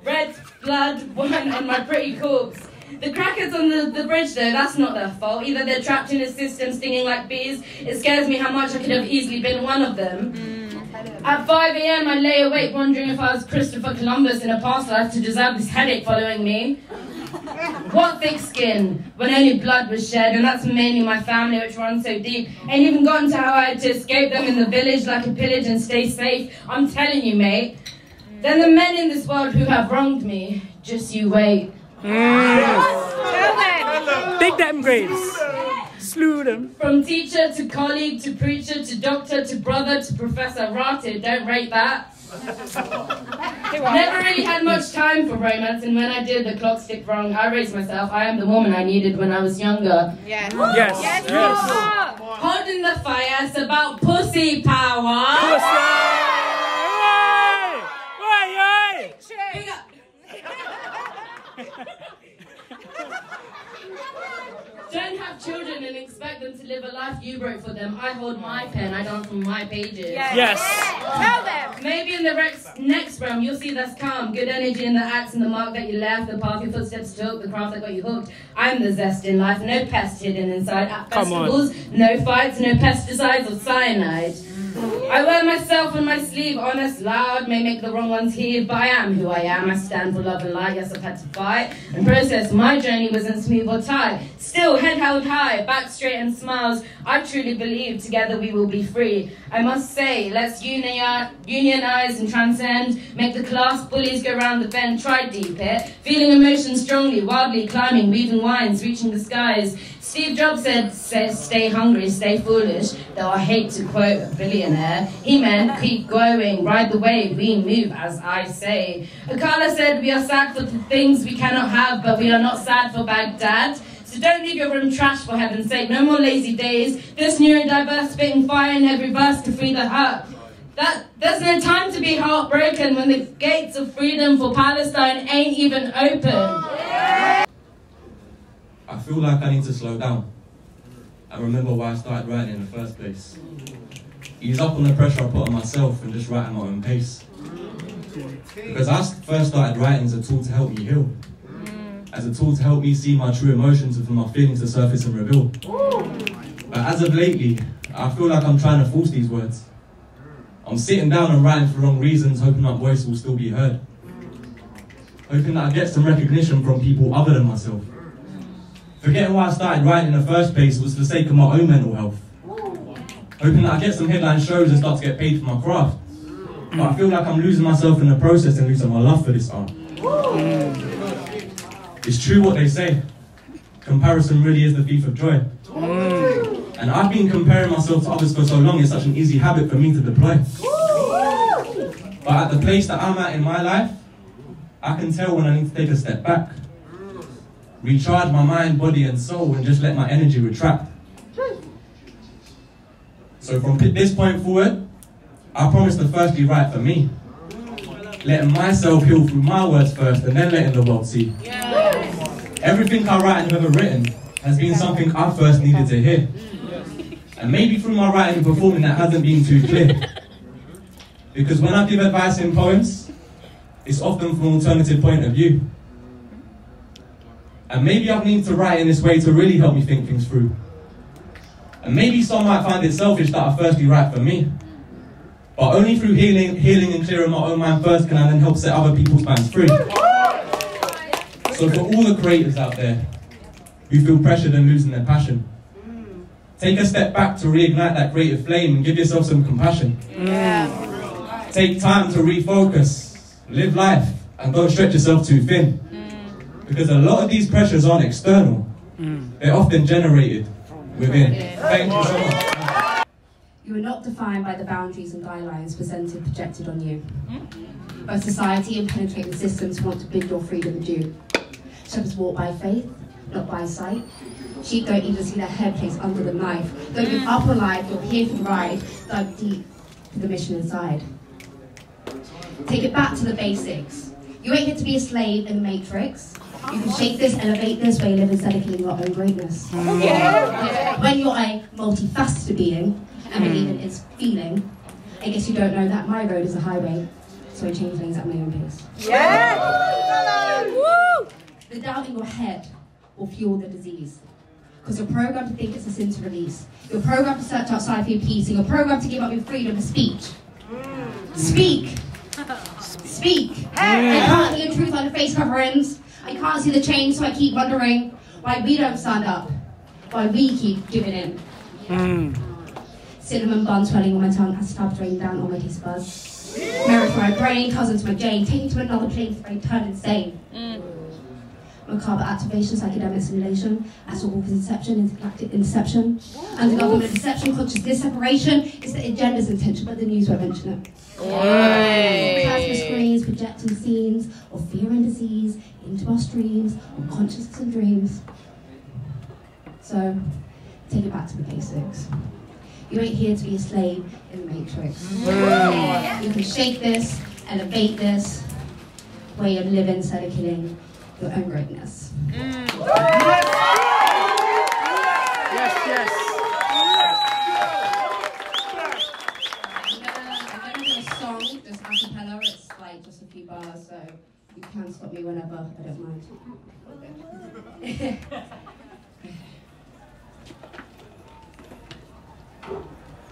Red blood wine on my pretty corpse. The crackers on the bridge though, that's not their fault. Either they're trapped in a system stinging like bees. It scares me how much I could have easily been one of them. At 5 AM I lay awake wondering if I was Christopher Columbus in a past life to deserve this headache following me. What thick skin, when only blood was shed, and that's mainly my family which runs so deep. Ain't even gotten to how I had to escape them in the village like a pillage and stay safe. I'm telling you, mate. Then the men in this world who have wronged me, just you wait.
Dig them graves. Slew them.
From teacher to colleague to preacher to doctor to brother to professor rotted, don't rate that. Never really had much time for romance, and when I did, the clock ticked wrong. I raised myself. I am the woman I needed when I was younger.
Yes.
Holding the fire, it's about pussy power. Don't have children and expect them to live a life you wrote for them. I hold my pen, I don't from my pages.
Yes.
Tell them.
Maybe in the next realm you'll see that's calm. Good energy in the acts and the mark that you left, the path your footsteps took, the craft that got you hooked. I'm the zest in life, no pest hidden inside. At festivals, no fights, no pesticides or cyanide. I wear myself on my sleeve, honest, loud, may make the wrong ones heave, but I am who I am. I stand for love and light, yes, I've had to fight and process. My journey wasn't smooth or tight. Still, head held high, back straight and smiles. I truly believe together we will be free. I must say, let's unionize and transcend, make the class bullies go round the bend, try deep it, feeling emotion strongly, wildly climbing, weaving wines, reaching the skies. Steve Jobs said, stay hungry, stay foolish, though I hate to quote a billionaire. He meant, keep going, ride the wave, we move as I say. Akala said, we are sad for the things we cannot have, but we are not sad for Baghdad. So don't leave your room trashed, for heaven's sake. No more lazy days. This new and diverse, spitting fire in every verse to free the heart. There's no time to be heartbroken when the gates of freedom for Palestine ain't even open.
I feel like I need to slow down and remember why I started writing in the first place. Ease up on the pressure I put on myself and just write at my own pace. Because I first started writing as a tool to help me heal. As a tool to help me see my true emotions and for my feelings to surface and reveal. But as of lately, I feel like I'm trying to force these words. I'm sitting down and writing for wrong reasons, hoping my voice will still be heard. Hoping that I get some recognition from people other than myself. Forgetting why I started writing in the first place was for the sake of my own mental health. Hoping that I get some headline shows and start to get paid for my craft. But I feel like I'm losing myself in the process and losing my love for this art. It's true what they say. Comparison really is the thief of joy. And I've been comparing myself to others for so long, it's such an easy habit for me to deploy. But at the place that I'm at in my life, I can tell when I need to take a step back. Recharge my mind, body and soul and just let my energy retract. So from this point forward, I promise to firstly write for me. Letting myself heal through my words first and then letting the world see. Everything I write and have ever written has been something I first needed to hear. And maybe through my writing and performing that hasn't been too clear. Because when I give advice in poems, it's often from an alternative point of view. And maybe I need to write in this way to really help me think things through. And maybe some might find it selfish that I firstly write for me. But only through healing and clearing my own mind first can I then help set other people's minds free. So for all the creators out there who feel pressured and losing their passion, take a step back to reignite that creative flame and give yourself some compassion. Take time to refocus, live life, and don't stretch yourself too thin. Because a lot of these pressures aren't external. They're often generated within. Thank you so much.
You are not defined by the boundaries and guidelines projected on you. By society and penetrating systems who want to bid your freedom adieu. Shepherds walk by faith, not by sight. Sheep don't even see their head placed under the knife. Don't give up on life, you're here for the ride. Dive deep to the mission inside. Take it back to the basics. You ain't here to be a slave in the matrix. You can shape this, elevate this, way you live instead of killing your own greatness. When you're a multifaceted being, and believe in its feeling, I guess you don't know that my road is a highway, so I change lanes at my own pace. The doubt in your head will fuel the disease. Because you're programmed to think it's a sin to release. You're programmed to search outside for your peace, and you're programmed to give up your freedom of speech. Speak! Speak! I can't hear truth on the face coverings. I can't see the change, so I keep wondering why we don't stand up. Why we keep giving in. Cinnamon bun swelling on my tongue as stuff drain down on my taste buds. Mirror to my brain, cousin to my Jane, taken to another place where I turn insane. Macabre activation, psychedelic simulation, astral walk inception, intergalactic inception, under-government deception, consciousness separation. It's the agenda's intention, but the news won't mention it. Plasma screens, projecting scenes of fear and disease into our streams of consciousness and dreams. So, take it back to the basics. You ain't here to be a slave in the matrix. You can shake this, elevate this, way of living instead of killing your own greatness.
Yes, yes.
I'm gonna do a song, just a cappella. It's like just a few bars, so you can stop me whenever, I don't mind.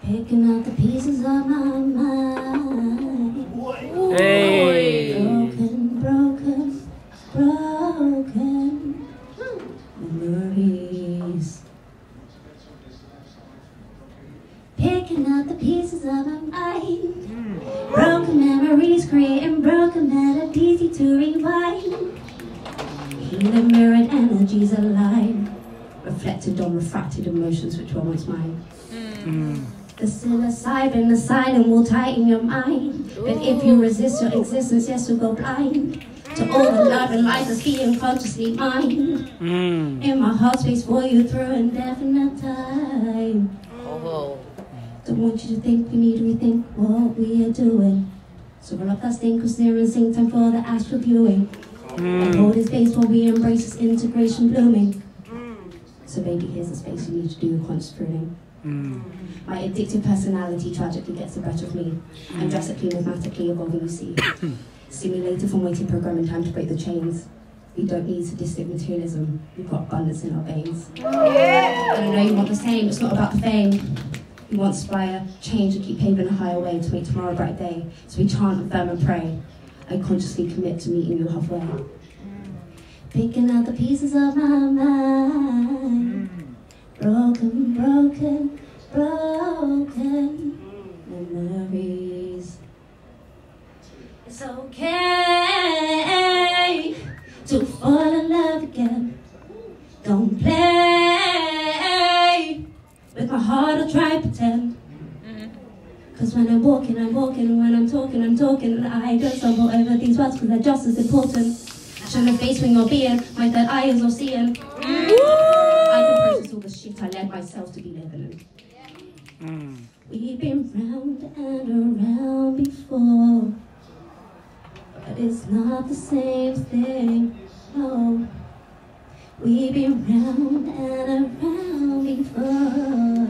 Picking out the pieces of my mind.
Hey.
Broken memories. Picking out the pieces of my mind. Broken memories, creating broken melodies, easy to rewind. Healing mirrored energies align. Reflected on refracted emotions which were once mine. The psilocybin, the silent will tighten your mind. But if you resist your existence, yes, you'll go blind. To all the love and life that's being consciously mine. In my heart space for you through indefinite time. Don't want you to think we need to rethink what we are doing. So roll up that stink, cause they're in sync, time for the astral viewing. And hold his space while we embrace this integration blooming. So baby, here's the space you need to do your conscious pruning. My addictive personality tragically gets the better of me. I'm drastically, mathematically evolving, you see. Stimulated from waiting programming time to break the chains. We don't need sadistic materialism. We've got abundance in our veins. And I know you want the same, it's not about the fame. We want to inspire, change, and keep paving a higher way to make tomorrow a bright day. So we chant, affirm, and pray. I consciously commit to meeting you halfway. Picking out the pieces of my mind. Broken, broken, broken memories. It's okay to fall in love again. Don't play with my heart or try pretend. Cause when I'm walking, and when I'm talking, and I don't stumble over these words cause they're just as important. Show the face when you're being, my third eye is all seeing. I can process all the shit I led myself to be living in. We've been round and around before, but it's not the same thing, no. We've been round and around before.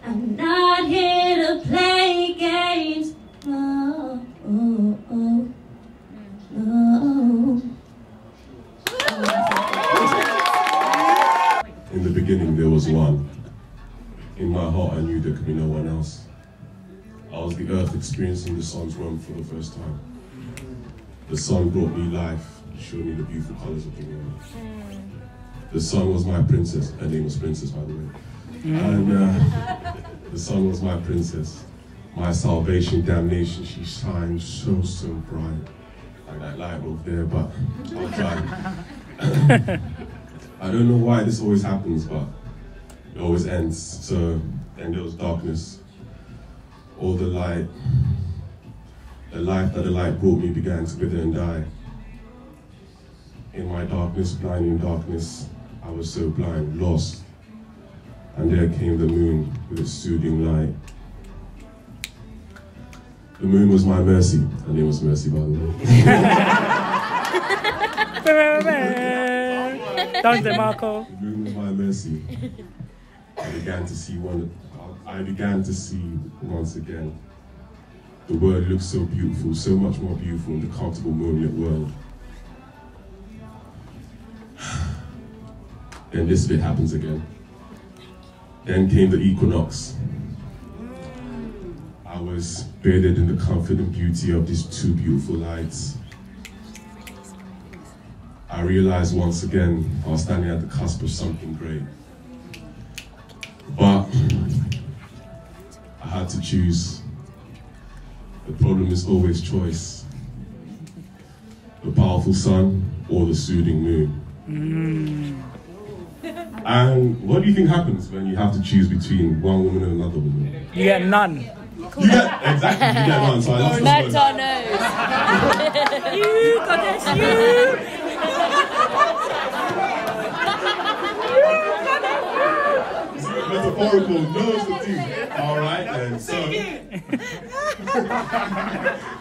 I'm not here to play games, no, oh, oh, no.
In the beginning there was one. In my heart I knew there could be no one else. I was the earth experiencing the sun's run for the first time. The sun brought me life, showed me the beautiful colours of the world. The sun was my princess, her name was Princess by the way. And the sun was my princess. My salvation, damnation, she shines so, so bright. Like that light bulb there, but I'll try. I don't know why this always happens, but it always ends. So then there was darkness. All the light, the life that the light brought me began to wither and die. In my darkness, blinding darkness, I was so blind, lost. And there came the moon with its soothing light. The moon was my mercy. Her name was Mercy, by the way.
Dante Marco.
The moon was my mercy. I began to see once again. The world looked so beautiful, so much more beautiful in the comfortable moonlit world. Then this bit happens again. Then came the equinox. I was bathed in the comfort and beauty of these two beautiful lights. I realized once again I was standing at the cusp of something great. But I had to choose. The problem is always choice. The powerful sun or the soothing moon. And what do you think happens when you have to choose between one woman and another woman?
You get none.
You get, exactly, you get none. So I lost
Let our nose.
You, goddess, you!
Metaphorical knows the two. Alright then, so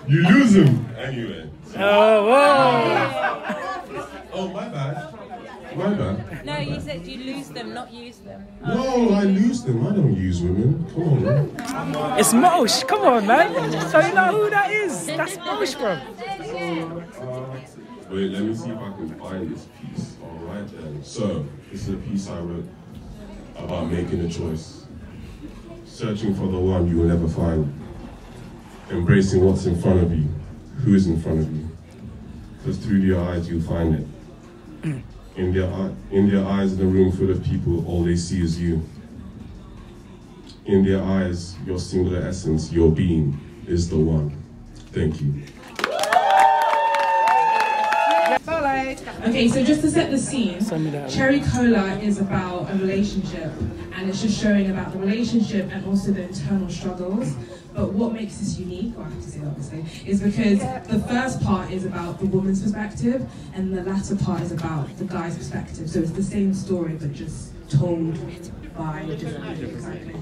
you lose him anyway. So.
Oh, whoa!
Oh, my bad. My bad.
No, you said you lose them, not use them.
No, I lose them. I don't use women. Come on, man.
It's Mosh. Come on, man. So you know who that is? That's Mosh, bro.
Wait, let me see if I can find this piece. Alright then. So, this is a piece I wrote about making a choice. Searching for the one you will never find. Embracing what's in front of you. Who is in front of you. Because through your eyes you'll find it. In their eyes, in a room full of people, all they see is you. In their eyes, your singular essence, your being, is the one. Thank you.
Okay, so just to set the scene, Cherry Cola is about a relationship, and it's just showing about the relationship and also the internal struggles. But what makes this unique, well, I have to say that obviously, is because the first part is about the woman's perspective and the latter part is about the guy's perspective. So it's the same story but just told by different people, exactly.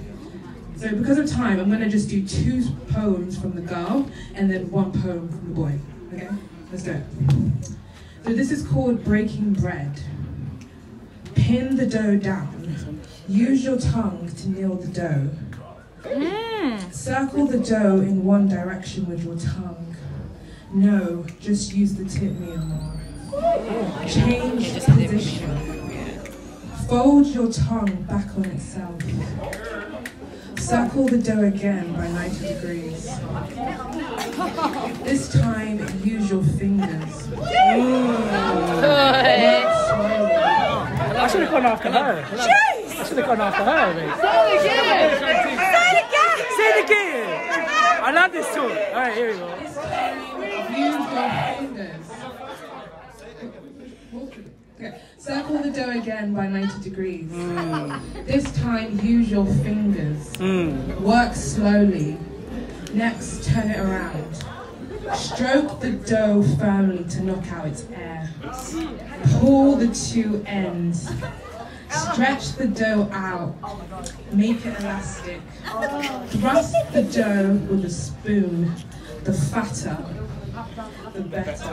So because of time, I'm going to just do 2 poems from the girl and then 1 poem from the boy. Okay? Let's go. So this is called Breaking Bread. Pin the dough down. Use your tongue to knead the dough. Circle the dough in one direction with your tongue. No, just use the tip me more. Change position. Fold your tongue back on itself. Circle the dough again by 90 degrees. This time, use your fingers.
I should have gone after her. I should have gone after her, mate. Say it again! I love this song. Alright, here we go.
Use your fingers. Okay. Circle the dough again by 90 degrees. This time, use your fingers. Work slowly. Next, turn it around. Stroke the dough firmly to knock out its air. Pull the 2 ends. Stretch the dough out. Make it elastic. Thrust the dough with a spoon. The fatter, the better.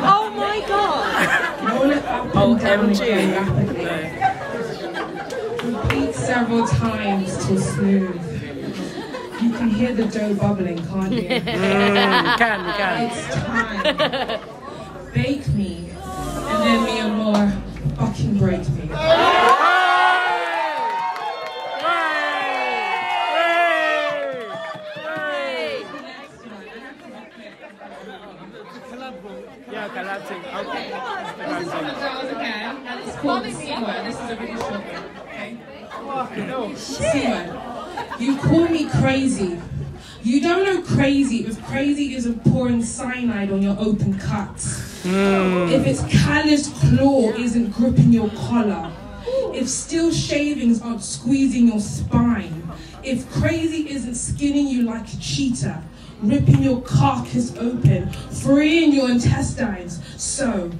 Oh my god!
Roll it up and down again rapidly. Repeat several times till smooth. You can hear the dough bubbling, can't you?
You can.
It's time. Bake me, and then me and more fucking break me.
Yeah, collab thing. Okay.
This is for the girls again, and it's called the C word. This is a really short one. Okay? C word. You call me crazy. You don't know crazy if crazy isn't pouring cyanide on your open cuts. If its calloused claw isn't gripping your collar. If steel shavings aren't squeezing your spine. If crazy isn't skinning you like a cheetah. Ripping your carcass open, freeing your intestines. So,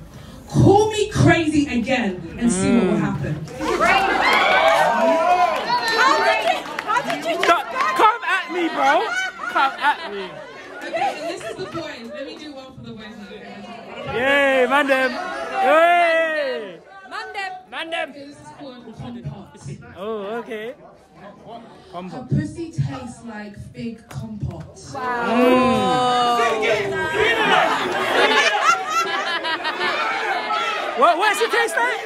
call me crazy again and see what will happen.
How did you come at me, bro? Come at me.
Okay, and this is the boys. Let me do one for the boys now.
Yay, man them. Yay. Man them.
Okay, this is called compote.
Oh, okay.
A pussy tastes like fig compote.
Wow. What does it taste like?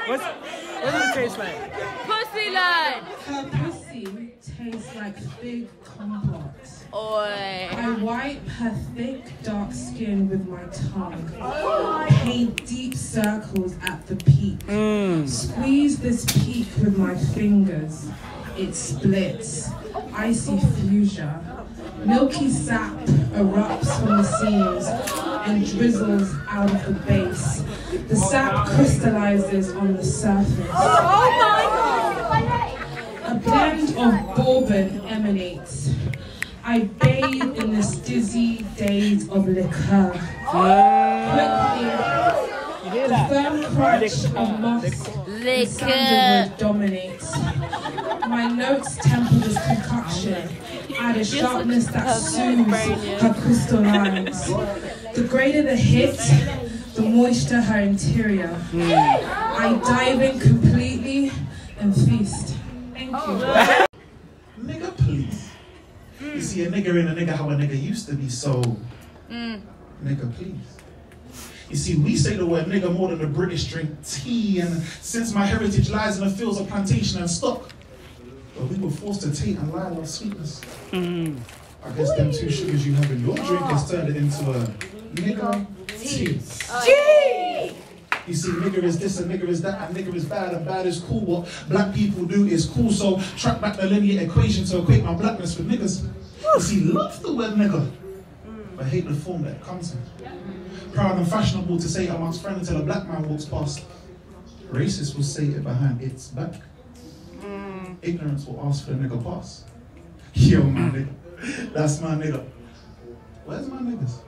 What does it taste like?
Pussy line.
Her pussy tastes like fig compote.
Oi.
I wipe her thick, dark skin with my tongue. Paint deep circles at the peak. Squeeze this peak with my fingers. It splits. Icy fuchsia. Milky sap erupts from the seams and drizzles out of the base. The sap crystallizes on the surface.
Oh my god!
A blend of bourbon emanates. I bathe in this dizzy daze of liqueur. Quickly, the firm crunch of moss and sandalwood dominates. My notes temper this concoction, add a sharpness that soothes her crystal lines. The greater the hit, the moisture her interior. I dive in completely and feast. Thank you.
Nigga, please. You see, a nigga ain't a nigga how a nigga used to be, so nigga, please. You see, we say the word nigga more than the British drink tea, and since my heritage lies in the fields of plantation and stock, but we were forced to take and lie on sweetness. I guess them 2 sugars you have in your drink has turned it into a nigga tea. You see, nigger is this and nigger is that, and nigger is bad and bad is cool. What black people do is cool, so track back the linear equation to equate my blackness with niggers. You see, love the word nigger, but hate the form that it comes in. Proud and fashionable to say it amongst friends until a black man walks past. Racist will say it behind its back. Ignorance will ask for the nigger pass. Yo, my nigga. That's my nigga. Where's my niggas?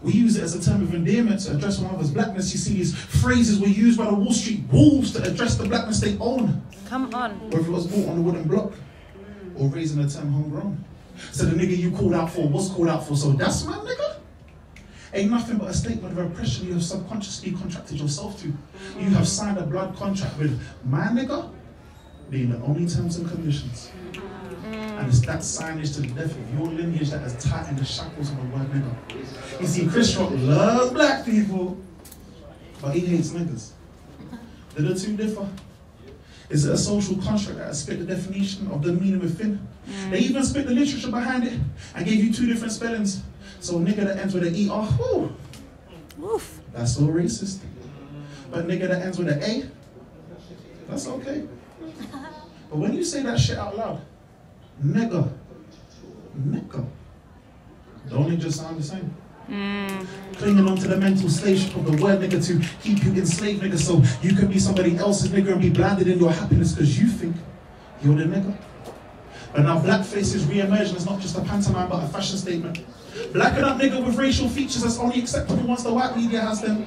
We use it as a term of endearment to address one another's blackness. You see, these phrases were used by the Wall Street wolves to address the blackness they own.
Come on.
Whether it was bought on a wooden block or raising the term homegrown. So the nigga you called out for was called out for, so that's my nigga? Ain't nothing but a statement of oppression you have subconsciously contracted yourself to. You have signed a blood contract with my nigga being the only terms and conditions. And it's that signage to the death of your lineage that has tightened the shackles on the word nigga. You see, Chris Rock loves black people, but he hates niggas. Do the two differ? Is it a social construct that has split the definition of the meaning within? They even split the literature behind it and gave you two different spellings. So nigga that ends with an ER, whoo, oof, that's so racist. But nigga that ends with an A, that's okay. But when you say that shit out loud, nigga, don't it just sound the same? Clinging onto the mental slave ship of the word nigga to keep you enslaved nigga, so you can be somebody else's nigga and be blinded in your happiness because you think you're the nigga. But now blackface is re-emerging as not just a pantomime but a fashion statement. Blacken up nigga with racial features that's only acceptable once the white media has them.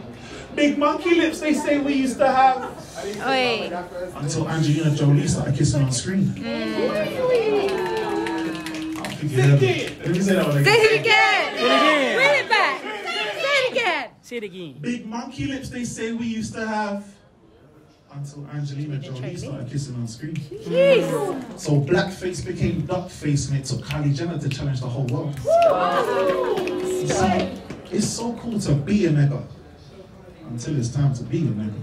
Big monkey lips they say we used to have.
Oi.
Until Angelina Jolie started kissing on screen. Let me say that one again.
Say it again. Bring it back. Say it again.
Say it again.
Big monkey lips they say we used to have. Until Angelina Jolie started kissing on screen.
Jeez.
So blackface became duckface and it took Kylie Jenner to challenge the whole world. See, it's so cool to be a nigga until it's time to be a nigga.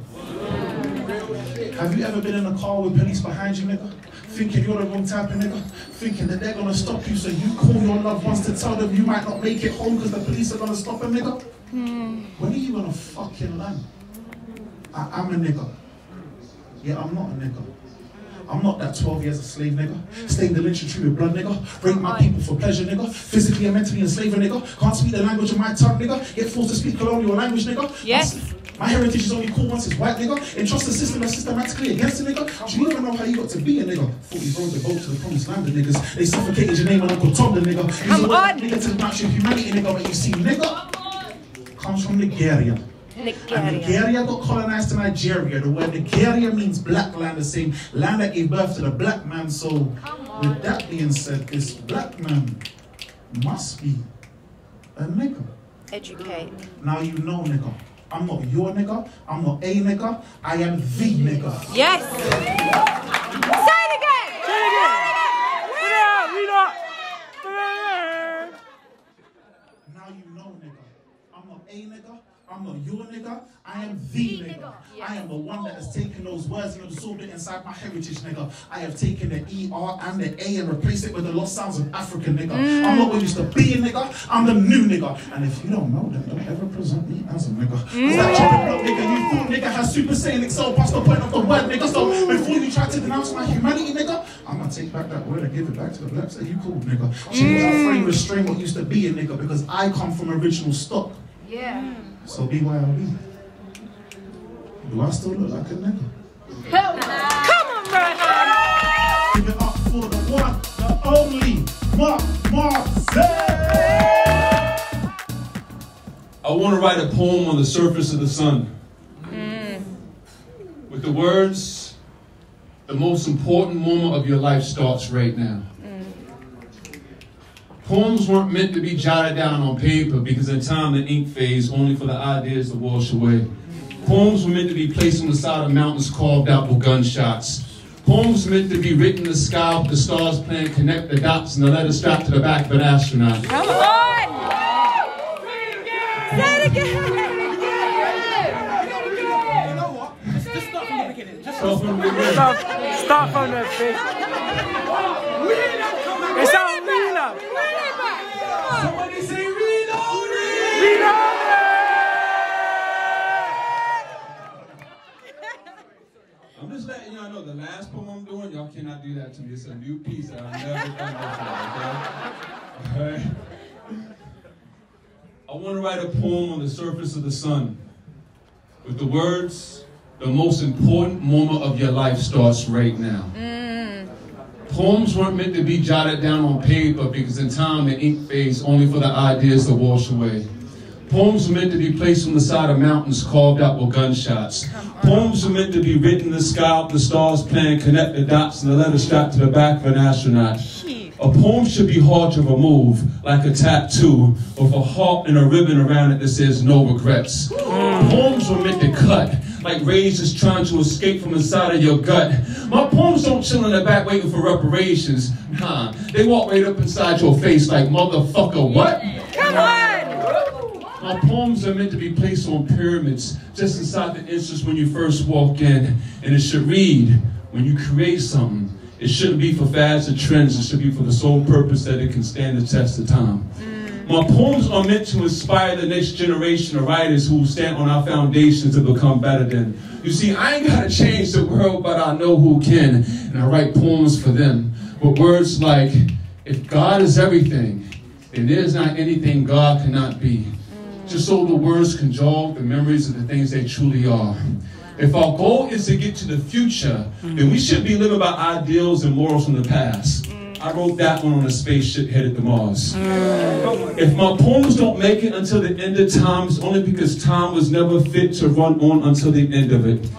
Have you ever been in a car with police behind you, nigga? Thinking you're the wrong type of nigga? Thinking that they're gonna stop you, so you call your loved ones to tell them you might not make it home because the police are gonna stop a nigga? When are you gonna fucking learn? I'm a nigga. Yeah, I'm not a nigga. I'm not that 12 years a slave nigga. Stained the lynching tree with blood nigga. Rape my people for pleasure nigga. Physically and mentally enslave a nigga. Can't speak the language of my tongue nigga. Get forced to speak colonial language nigga.
Yes.
My heritage is only cool once it's white nigga. Entrust the system that's systematically against a nigga. Do you even know how you got to be a nigga? Thought you rode the boat to the promised land of niggas. They suffocated your name and Uncle Tom the nigga.
Come on.
Nigga to the match of humanity nigga. But you see nigga comes from Nigeria. And Nigeria got colonized to Nigeria. The word Nigeria means black land, the same land that gave birth to the black man. So, with that being said, this black man must be a nigga.
Educate.
Now you know, nigga. I'm not your nigga. I'm not a nigga. I am the nigga.
Yes. Say it again.
Say it again. Read up.
Now you know, nigga. I'm not a nigga. I'm not your nigga, I am the nigga. I am the one that has taken those words and absorbed it inside my heritage, nigga. I have taken the ER and the A and replaced it with the lost sounds of African, nigga. I'm not what used to be a nigga, I'm the new nigga. And if you don't know, then don't ever present me as a nigga. It's that chopping block, nigga, you thought nigga has super saiyan excel past the point of the word, nigga. So before you try to denounce my humanity, nigga, I'm gonna take back that word and give it back to the blacks that you called, nigga. Change that frame, restrain what used to be a nigga, because I come from original stock.
Yeah.
So BYOB, do I still look like a nigga?
Come on, bro.
Give it up for the one, the only, Marc Marcel.
I want to write a poem on the surface of the sun. With the words, the most important moment of your life starts right now. Poems weren't meant to be jotted down on paper because in time the ink fades only for the ideas to wash away. Poems were meant to be placed on the side of mountains carved out with gunshots. Poems were meant to be written in the sky with the stars playing connect the dots and the letter strapped to the back of an astronaut.
Come on! Say it again!
You know what? Just start from the beginning. Just
start from the beginning.
Start from the beginning. It's all reload.
Somebody say reload.
Reload.
I'm just letting y'all know the last poem I'm doing, y'all cannot do that to me. It's a new piece that I've never done before, okay? Alright? I want to write a poem on the surface of the sun with the words, the most important moment of your life starts right now. Poems weren't meant to be jotted down on paper because in time the ink fades only for the ideas to wash away. Poems were meant to be placed on the side of mountains carved out with gunshots. Poems were meant to be written in the sky with the stars playing connect the dots and the letter strapped to the back of an astronaut. A poem should be hard to remove, like a tattoo, with a heart and a ribbon around it that says no regrets. Poems were meant to cut, like razors trying to escape from inside of your gut. My poems don't chill in the back waiting for reparations. Nah, they walk right up inside your face like, motherfucker, what?
Come on!
My poems are meant to be placed on pyramids, just inside the entrance when you first walk in. And it should read, when you create something, it shouldn't be for fads and trends, it should be for the sole purpose that it can stand the test of time. My poems are meant to inspire the next generation of writers who will stand on our foundation to become better than. You see, I ain't gotta change the world, but I know who can, and I write poems for them. With words like, if God is everything, then there's not anything God cannot be. Just so the words can jog the memories of the things they truly are. If our goal is to get to the future, then we should be living by ideals and morals from the past. I wrote that one on a spaceship headed to Mars. If my poems don't make it until the end of time, it's only because time was never fit to run on until the end of it.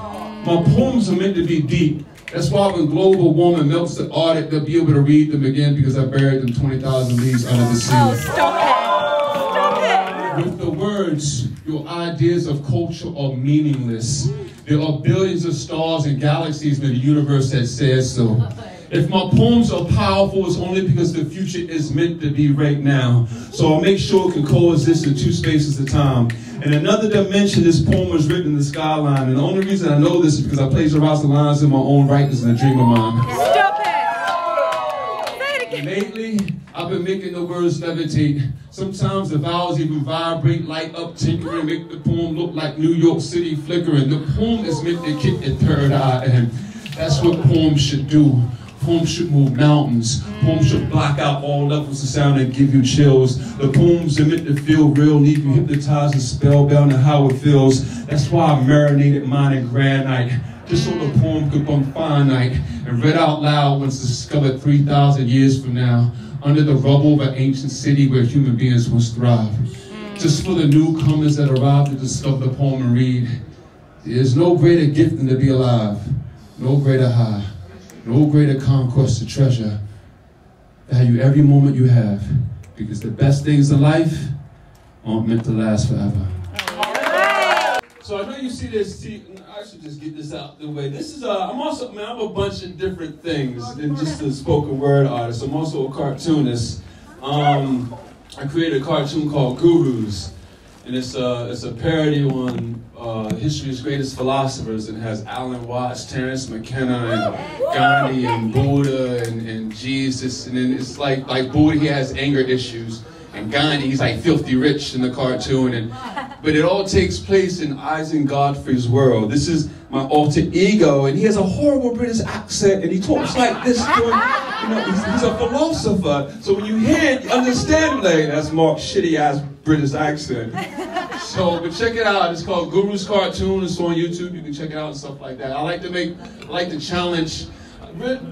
My poems are meant to be deep. That's why when global warming melts the Arctic, they'll be able to read them again because I buried them 20,000 leagues under the sea.
Oh, stop it! Stop it!
With the words, your ideas of culture are meaningless. There are billions of stars and galaxies in the universe that says so. If my poems are powerful, it's only because the future is meant to be right now. So I'll make sure it can coexist in two spaces of time. In another dimension, this poem was written in the skyline. And the only reason I know this is because I plagiarized the lines in my own writings in a dream of mine.
Stop it! Say it again.
Lately, I've been making the words levitate. Sometimes the vowels even vibrate, light up, tinkering, make the poem look like New York City flickering. The poem is meant to kick the third eye, and that's what poems should do. Poems should move mountains. Poems should block out all levels of sound and give you chills. The poems are meant to feel real, leave you hypnotized and spellbound to how it feels. That's why I marinated mine in granite, just so the poem could become finite and read out loud once discovered 3,000 years from now, under the rubble of an ancient city where human beings once thrived. Just for the newcomers that arrive to discover the poem and read, there's no greater gift than to be alive, no greater high, no greater conquest to treasure. Value every moment you have, because the best things in life aren't meant to last forever. So I know you see this, I should just get this out the way. This is, I'm a bunch of different things than just a spoken word artist. I'm also a cartoonist. I created a cartoon called Gurus, and it's a parody on history's greatest philosophers, and it has Alan Watts, Terence McKenna, and Gandhi, and Buddha, and Jesus, and then it's like Buddha, he has anger issues, and Gandhi, he's like filthy rich in the cartoon, but it all takes place in Isaac Godfrey's world. This is my alter ego, and he has a horrible British accent, and he talks like this, he's a philosopher, so when you hear it, you understand, like, that's Mark's shitty-ass British accent. So, but check it out, it's called Guru's Cartoon, it's on YouTube, you can check it out and stuff like that. I like to challenge,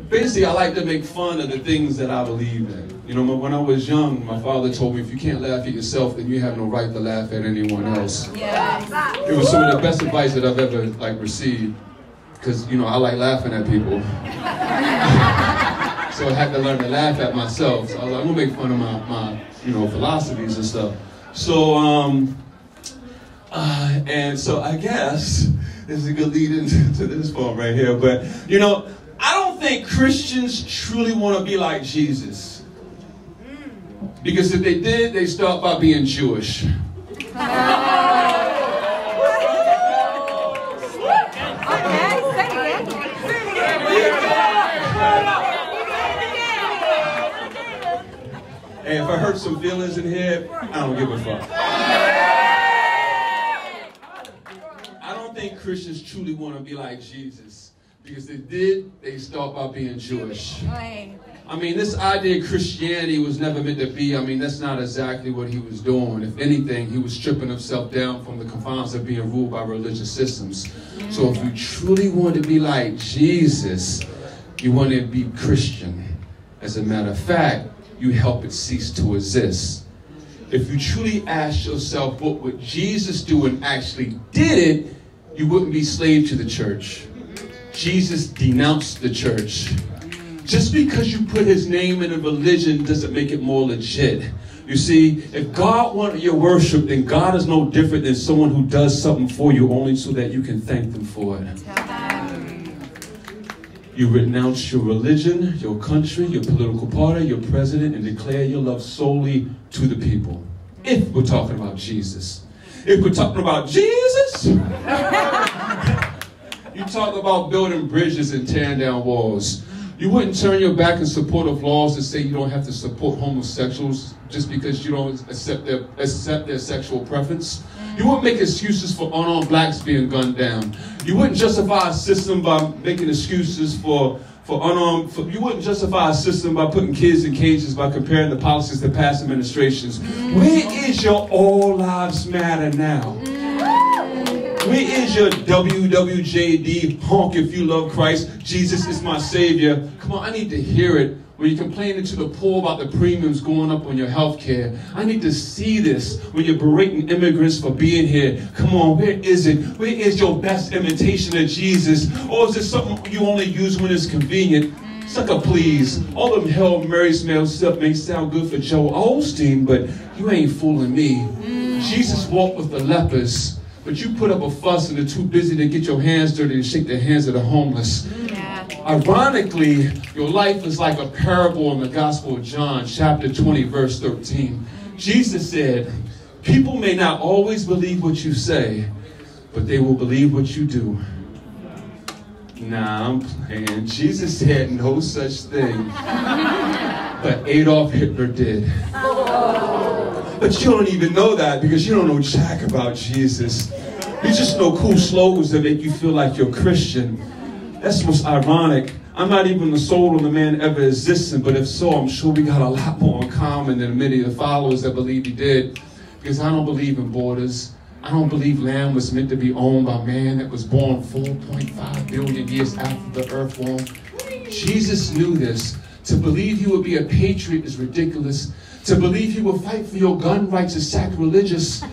basically I like to make fun of the things that I believe in. You know, when I was young, my father told me, if you can't laugh at yourself, then you have no right to laugh at anyone else. Yeah. It was some of the best advice that I've ever received, because, you know, I like laughing at people. So I had to learn to laugh at myself. So I was like, I'm gonna make fun of my philosophies and stuff. So, and so I guess this is a good lead into this poem right here. But, you know, I don't think Christians truly want to be like Jesus. Because if they did, they start by being Jewish. Hey, if I hurt some feelings in here, I don't give a fuck. I don't think Christians truly want to be like Jesus. Because if they did, they start by being Jewish. I mean, this idea of Christianity was never meant to be. I mean, that's not exactly what he was doing. If anything, he was stripping himself down from the confines of being ruled by religious systems. So if you truly want to be like Jesus, you want to be Christian. As a matter of fact, you help it cease to exist. If you truly ask yourself what would Jesus do and actually did it, you wouldn't be slave to the church. Jesus denounced the church. Just because you put his name in a religion doesn't make it more legit. You see, if God wanted your worship, then God is no different than someone who does something for you only so that you can thank them for it. You renounce your religion, your country, your political party, your president, and declare your love solely to the people. If we're talking about Jesus. If we're talking about Jesus, you talk about building bridges and tearing down walls. You wouldn't turn your back in support of laws that say you don't have to support homosexuals just because you don't accept their sexual preference. You wouldn't make excuses for unarmed blacks being gunned down. You wouldn't justify a system by making excuses for unarmed. You wouldn't justify a system by putting kids in cages by comparing the policies to past administrations. Where is your all lives matter now? Where is your WWJD honk if you love Christ? Jesus is my savior. Come on, I need to hear it. When you're complaining to the poor about the premiums going up on your health care. I need to see this when you're berating immigrants for being here. Come on, where is it? Where is your best imitation of Jesus? Or is it something you only use when it's convenient? Sucker, please. All them Hail Marys may sound good for Joel Osteen, but you ain't fooling me. Jesus walked with the lepers, but you put up a fuss and are too busy to get your hands dirty and shake the hands of the homeless. Ironically, your life is like a parable in the Gospel of John, chapter 20, verse 13. Jesus said, people may not always believe what you say, but they will believe what you do. Nah, I'm playing. Jesus said no such thing. But Adolf Hitler did. But you don't even know that because you don't know jack about Jesus. You just know cool slogans that make you feel like you're Christian. That's what's ironic. I'm not even the soul of the man ever existing, but if so, I'm sure we got a lot more in common than many of the followers that believe he did. Because I don't believe in borders. I don't believe land was meant to be owned by man that was born 4.5 billion years after the earth formed. Jesus knew this. To believe he would be a patriot is ridiculous. To believe he would fight for your gun rights is sacrilegious.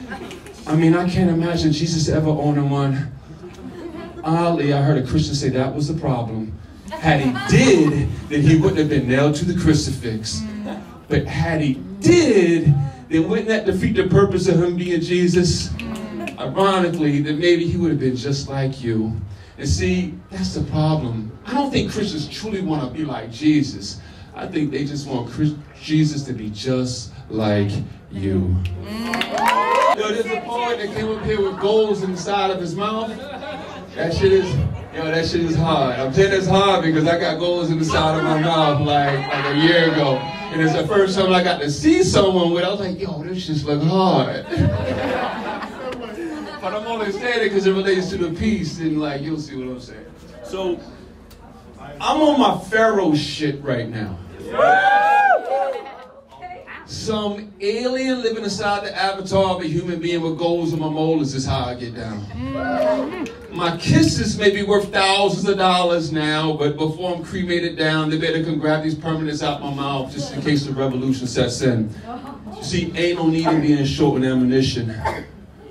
I mean, I can't imagine Jesus ever owning one. Oddly, I heard a Christian say that was the problem. Had he did, then he wouldn't have been nailed to the crucifix. But had he did, then wouldn't that defeat the purpose of him being Jesus? Ironically, then maybe he would have been just like you. And see, that's the problem. I don't think Christians truly want to be like Jesus. I think they just want Jesus to be just like you. Yo, there's a poet that came up here with goals inside of his mouth. That shit is hard. I'm saying it's hard because I got goals in the side of my mouth like a year ago. And it's the first time I got to see someone with it. I was like, yo, this just look hard. But I'm only saying it because it relates to the piece and like, you'll see what I'm saying. So, I'm on my Pharaoh shit right now. Some alien living inside the avatar of a human being with goals in my molars is how I get down. My kisses may be worth thousands of dollars now, but before I'm cremated down, they better come grab these permanents out my mouth just in case the revolution sets in. You see, ain't no need in being short with ammunition.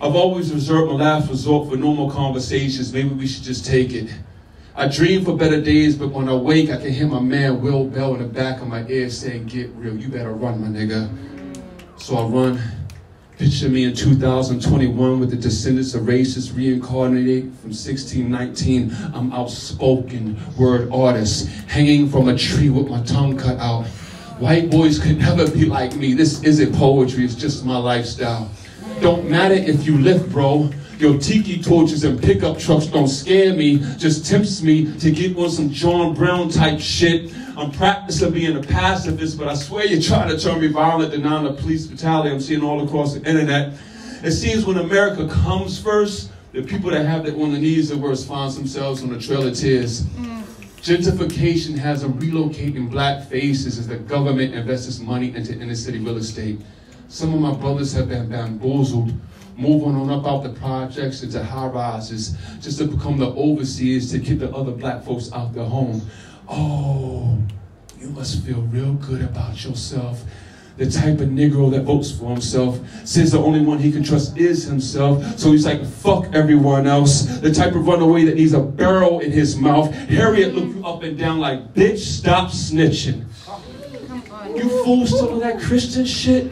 I've always reserved my last resort for normal conversations. Maybe we should just take it. I dream for better days, but when I wake, I can hear my man Will Bell in the back of my ear saying, get real, you better run, my nigga. So I run. Picture me in 2021 with the descendants of racists reincarnated from 1619. I'm outspoken, word artist, hanging from a tree with my tongue cut out. White boys could never be like me. This isn't poetry, it's just my lifestyle. Don't matter if you lift, bro. Your tiki torches and pickup trucks don't scare me, just tempts me to get on some John Brown type shit. I'm practicing being a pacifist, but I swear you're trying to turn me violent, denying the police brutality I'm seeing all across the internet. It seems when America comes first, the people that have their on the knees the worst find themselves on the Trail of Tears. Gentrification has them relocating black faces as the government invests money into inner city real estate. Some of my brothers have been bamboozled, moving on up out the projects into high rises just to become the overseers to keep the other black folks out their home. Oh, You must feel real good about yourself. The type of Negro that votes for himself, says the only one he can trust is himself, so he's like, fuck everyone else. The type of runaway that needs a barrel in his mouth. Harriet look you up and down like, bitch, stop snitching. You fools still on that Christian shit?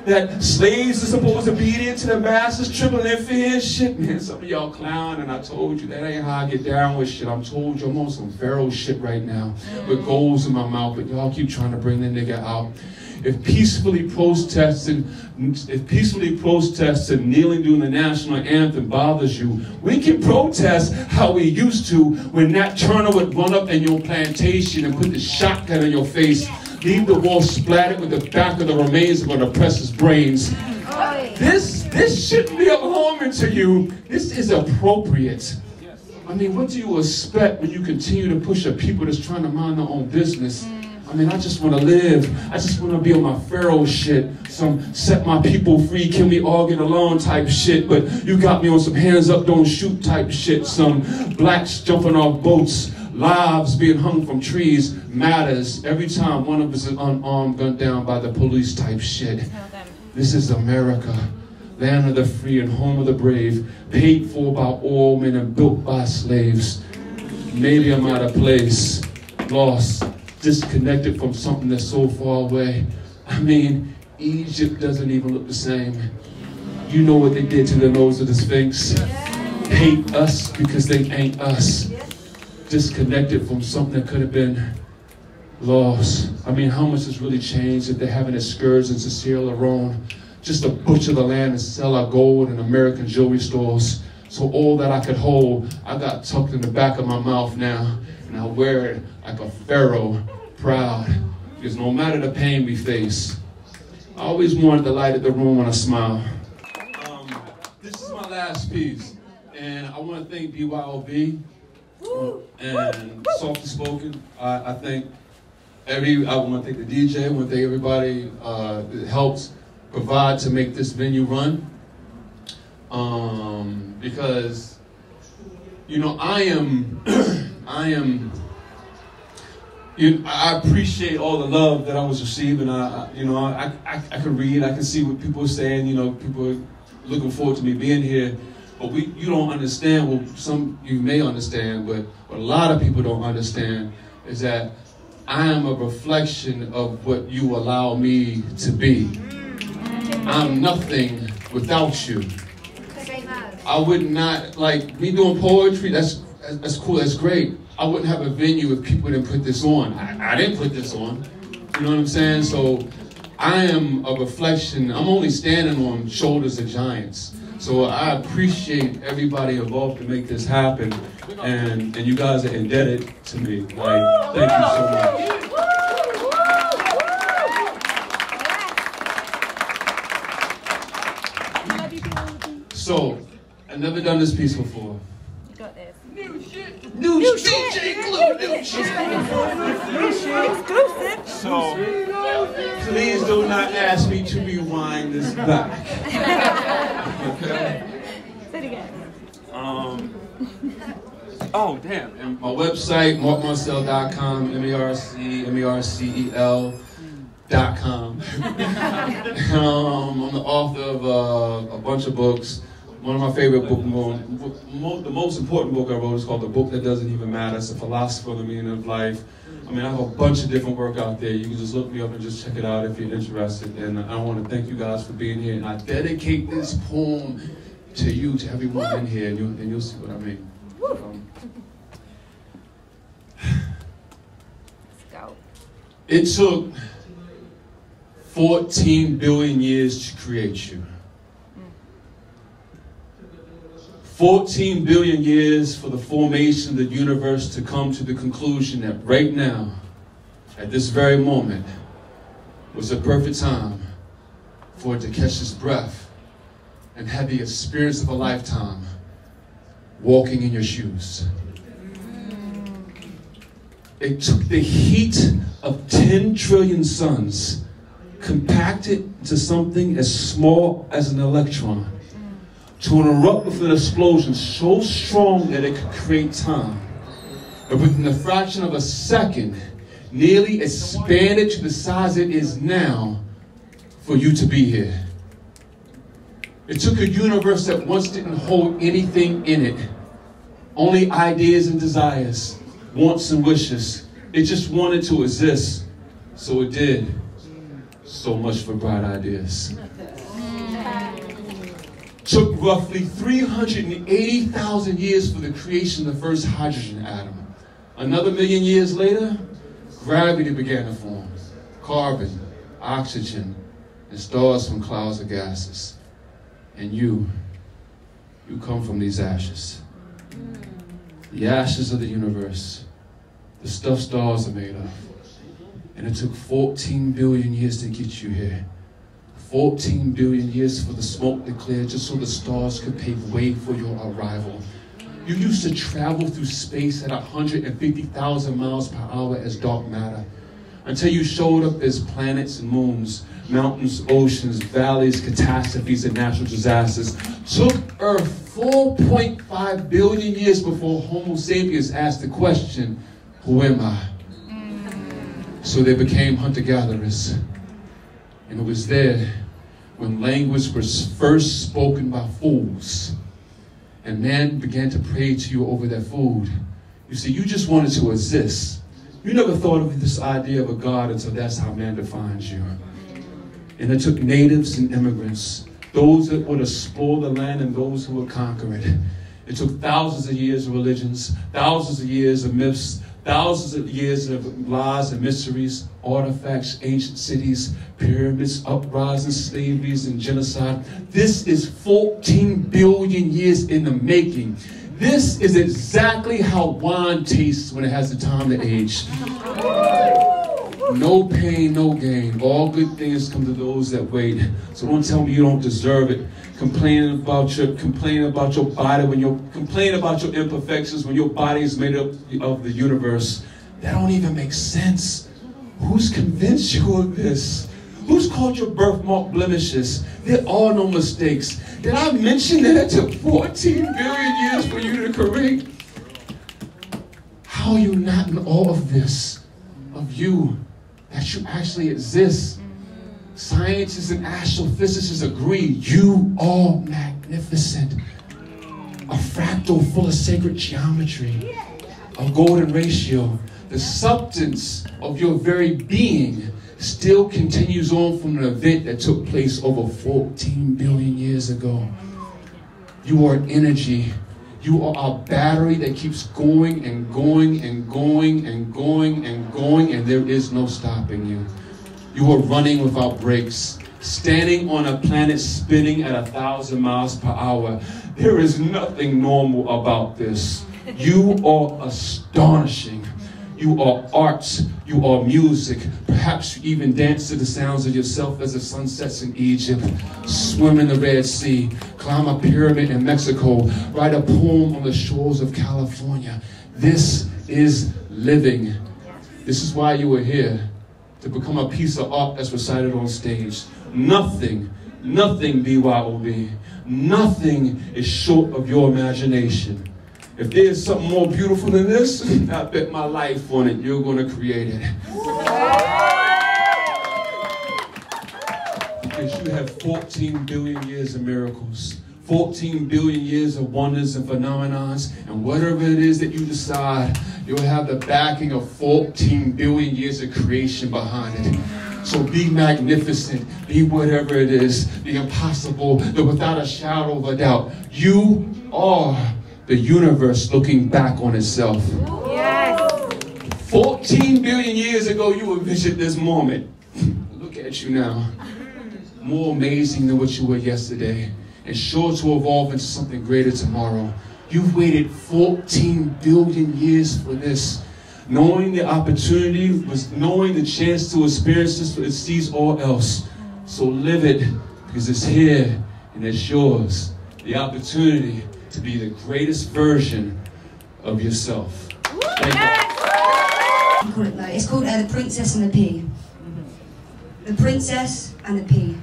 That slaves are supposed to obedient to the masters, tripling their fear and shit? Man, some of y'all clown, and I told you, that ain't how I get down with shit. I'm told you I'm on some Pharaoh shit right now, with goals in my mouth, but y'all keep trying to bring the nigga out. If peacefully protesting and kneeling during the national anthem bothers you, we can protest how we used to when Nat Turner would run up in your plantation and put the shotgun in your face, leave the wall splattered with the back of the remains of an oppressor's brains. This shouldn't be alarming to you. This is appropriate. I mean, what do you expect when you continue to push a people that's trying to mind their own business? I mean, I just want to live. I just want to be on my Pharaoh shit. Some set my people free, kill me all, get along type shit. But you got me on some hands up, don't shoot type shit. Some blacks jumping off boats, lives being hung from trees matters every time one of us is unarmed, gunned down by the police type shit. This is America, land of the free and home of the brave, paid for by all men and built by slaves. Maybe I'm out of place, lost, disconnected from something that's so far away. I mean, Egypt doesn't even look the same. You know what they did to the nose of the Sphinx? Hate us because they ain't us. Disconnected from something that could have been lost. I mean, how much has really changed if they're having excursions to Sierra Leone just to butcher the land and sell our gold in American jewelry stores? So all that I could hold, I got tucked in the back of my mouth now, and I wear it like a pharaoh, proud, because no matter the pain we face, I always wanted to light up the room when I smile. This is my last piece, and I want to thank BYOB and Softly Spoken. I think I want to thank the DJ, I want to thank everybody that helped provide to make this venue run. Because, you know, I appreciate all the love that I was receiving. I can read, I can see what people are saying. You know, people are looking forward to me being here. But you don't understand. Well, some you may understand, but what a lot of people don't understand is that I am a reflection of what you allow me to be. I'm nothing without you. I would not, like, me doing poetry, that's cool, that's great. I wouldn't have a venue if people didn't put this on. I didn't put this on. You know what I'm saying? So I am a reflection. I'm only standing on shoulders of giants. So I appreciate everybody involved to make this happen. And you guys are indebted to me. Like, thank you so much. So, I've never done this piece before.
You got this.
New shit. DJ Glue, new shit.
Exclusive.
So, please do not ask me to rewind this back. Okay?
Say it again.
Oh, damn. And my website, marcmarcel.com, marcel.com. I'm the author of a bunch of books. One of my favorite books, the most important book I wrote is called The Book That Doesn't Even Matter. It's a philosophy of the meaning of life. I mean, I have a bunch of different work out there. You can just look me up and just check it out if you're interested. And I want to thank you guys for being here. And I dedicate this poem to you, to everyone in here, and you'll see what I mean.
Let's go.
It took 14 billion years to create you. 14 billion years for the formation of the universe to come to the conclusion that right now, at this very moment, was the perfect time for it to catch its breath and have the experience of a lifetime walking in your shoes. It took the heat of 10 trillion suns, compacted into something as small as an electron, to erupt with an explosion so strong that it could create time. And within a fraction of a second, nearly expanded to the size it is now for you to be here. It took a universe that once didn't hold anything in it, only ideas and desires, wants and wishes. It just wanted to exist, so it did. So much for bright ideas. Took roughly 380,000 years for the creation of the first hydrogen atom. Another million years later, gravity began to form. Carbon, oxygen, and stars from clouds of gases. And you come from these ashes. The ashes of the universe, the stuff stars are made of. And it took 14 billion years to get you here. 14 billion years for the smoke to clear just so the stars could pave way for your arrival. You used to travel through space at 150,000 miles per hour as dark matter until you showed up as planets and moons, mountains, oceans, valleys, catastrophes, and natural disasters. Took Earth 4.5 billion years before Homo sapiens asked the question, who am I? So they became hunter-gatherers. And it was there when language was first spoken by fools. And man began to pray to you over their food. You see, you just wanted to exist. You never thought of this idea of a God until that's how man defines you. And it took natives and immigrants, those that would explore the land and those who would conquer it. It took thousands of years of religions, thousands of years of myths, thousands of years of lies and mysteries, artifacts, ancient cities, pyramids, uprisings, slaveries, and genocide. This is 14 billion years in the making. This is exactly how wine tastes when it has the time to age. No pain, no gain. All good things come to those that wait. So don't tell me you don't deserve it. Complaining about your body, when you're complaining about your imperfections, when your body is made up of the universe. That don't even make sense. Who's convinced you of this? Who's called your birthmark blemishes? There are no mistakes. Did I mention that it took 14 billion years for you to correct? How are you not in awe of this? Of you? That you actually exist? Scientists and astrophysicists agree you are magnificent. A fractal full of sacred geometry, a golden ratio. The substance of your very being still continues on from an event that took place over 14 billion years ago. You are energy. You are a battery that keeps going and going and going and going and going, and there is no stopping you. You are running without brakes, standing on a planet spinning at 1,000 miles per hour. There is nothing normal about this. You are astonishing. You are art. You are music. Perhaps you even dance to the sounds of yourself as the sun sets in Egypt, swim in the Red Sea, climb a pyramid in Mexico, write a poem on the shores of California. This is living. This is why you are here, to become a piece of art that's recited on stage. Nothing, BYOB, nothing is short of your imagination. If there's something more beautiful than this, I bet my life on it. You're going to create it. Because you have 14 billion years of miracles, 14 billion years of wonders and phenomenons, and whatever it is that you decide, you'll have the backing of 14 billion years of creation behind it. So be magnificent, be whatever it is, the impossible, the without a shadow of a doubt. You are the universe looking back on itself. Yes. 14 billion years ago, you envisioned this moment. Look at you now. More amazing than what you were yesterday, and sure to evolve into something greater tomorrow. You've waited 14 billion years for this. Knowing the opportunity was knowing the chance to experience this exceeds all else. So live it, because it's here and it's yours. The opportunity to be the greatest version of yourself. Thank you.
It's called The Princess and the Pea. The Princess and the Pea.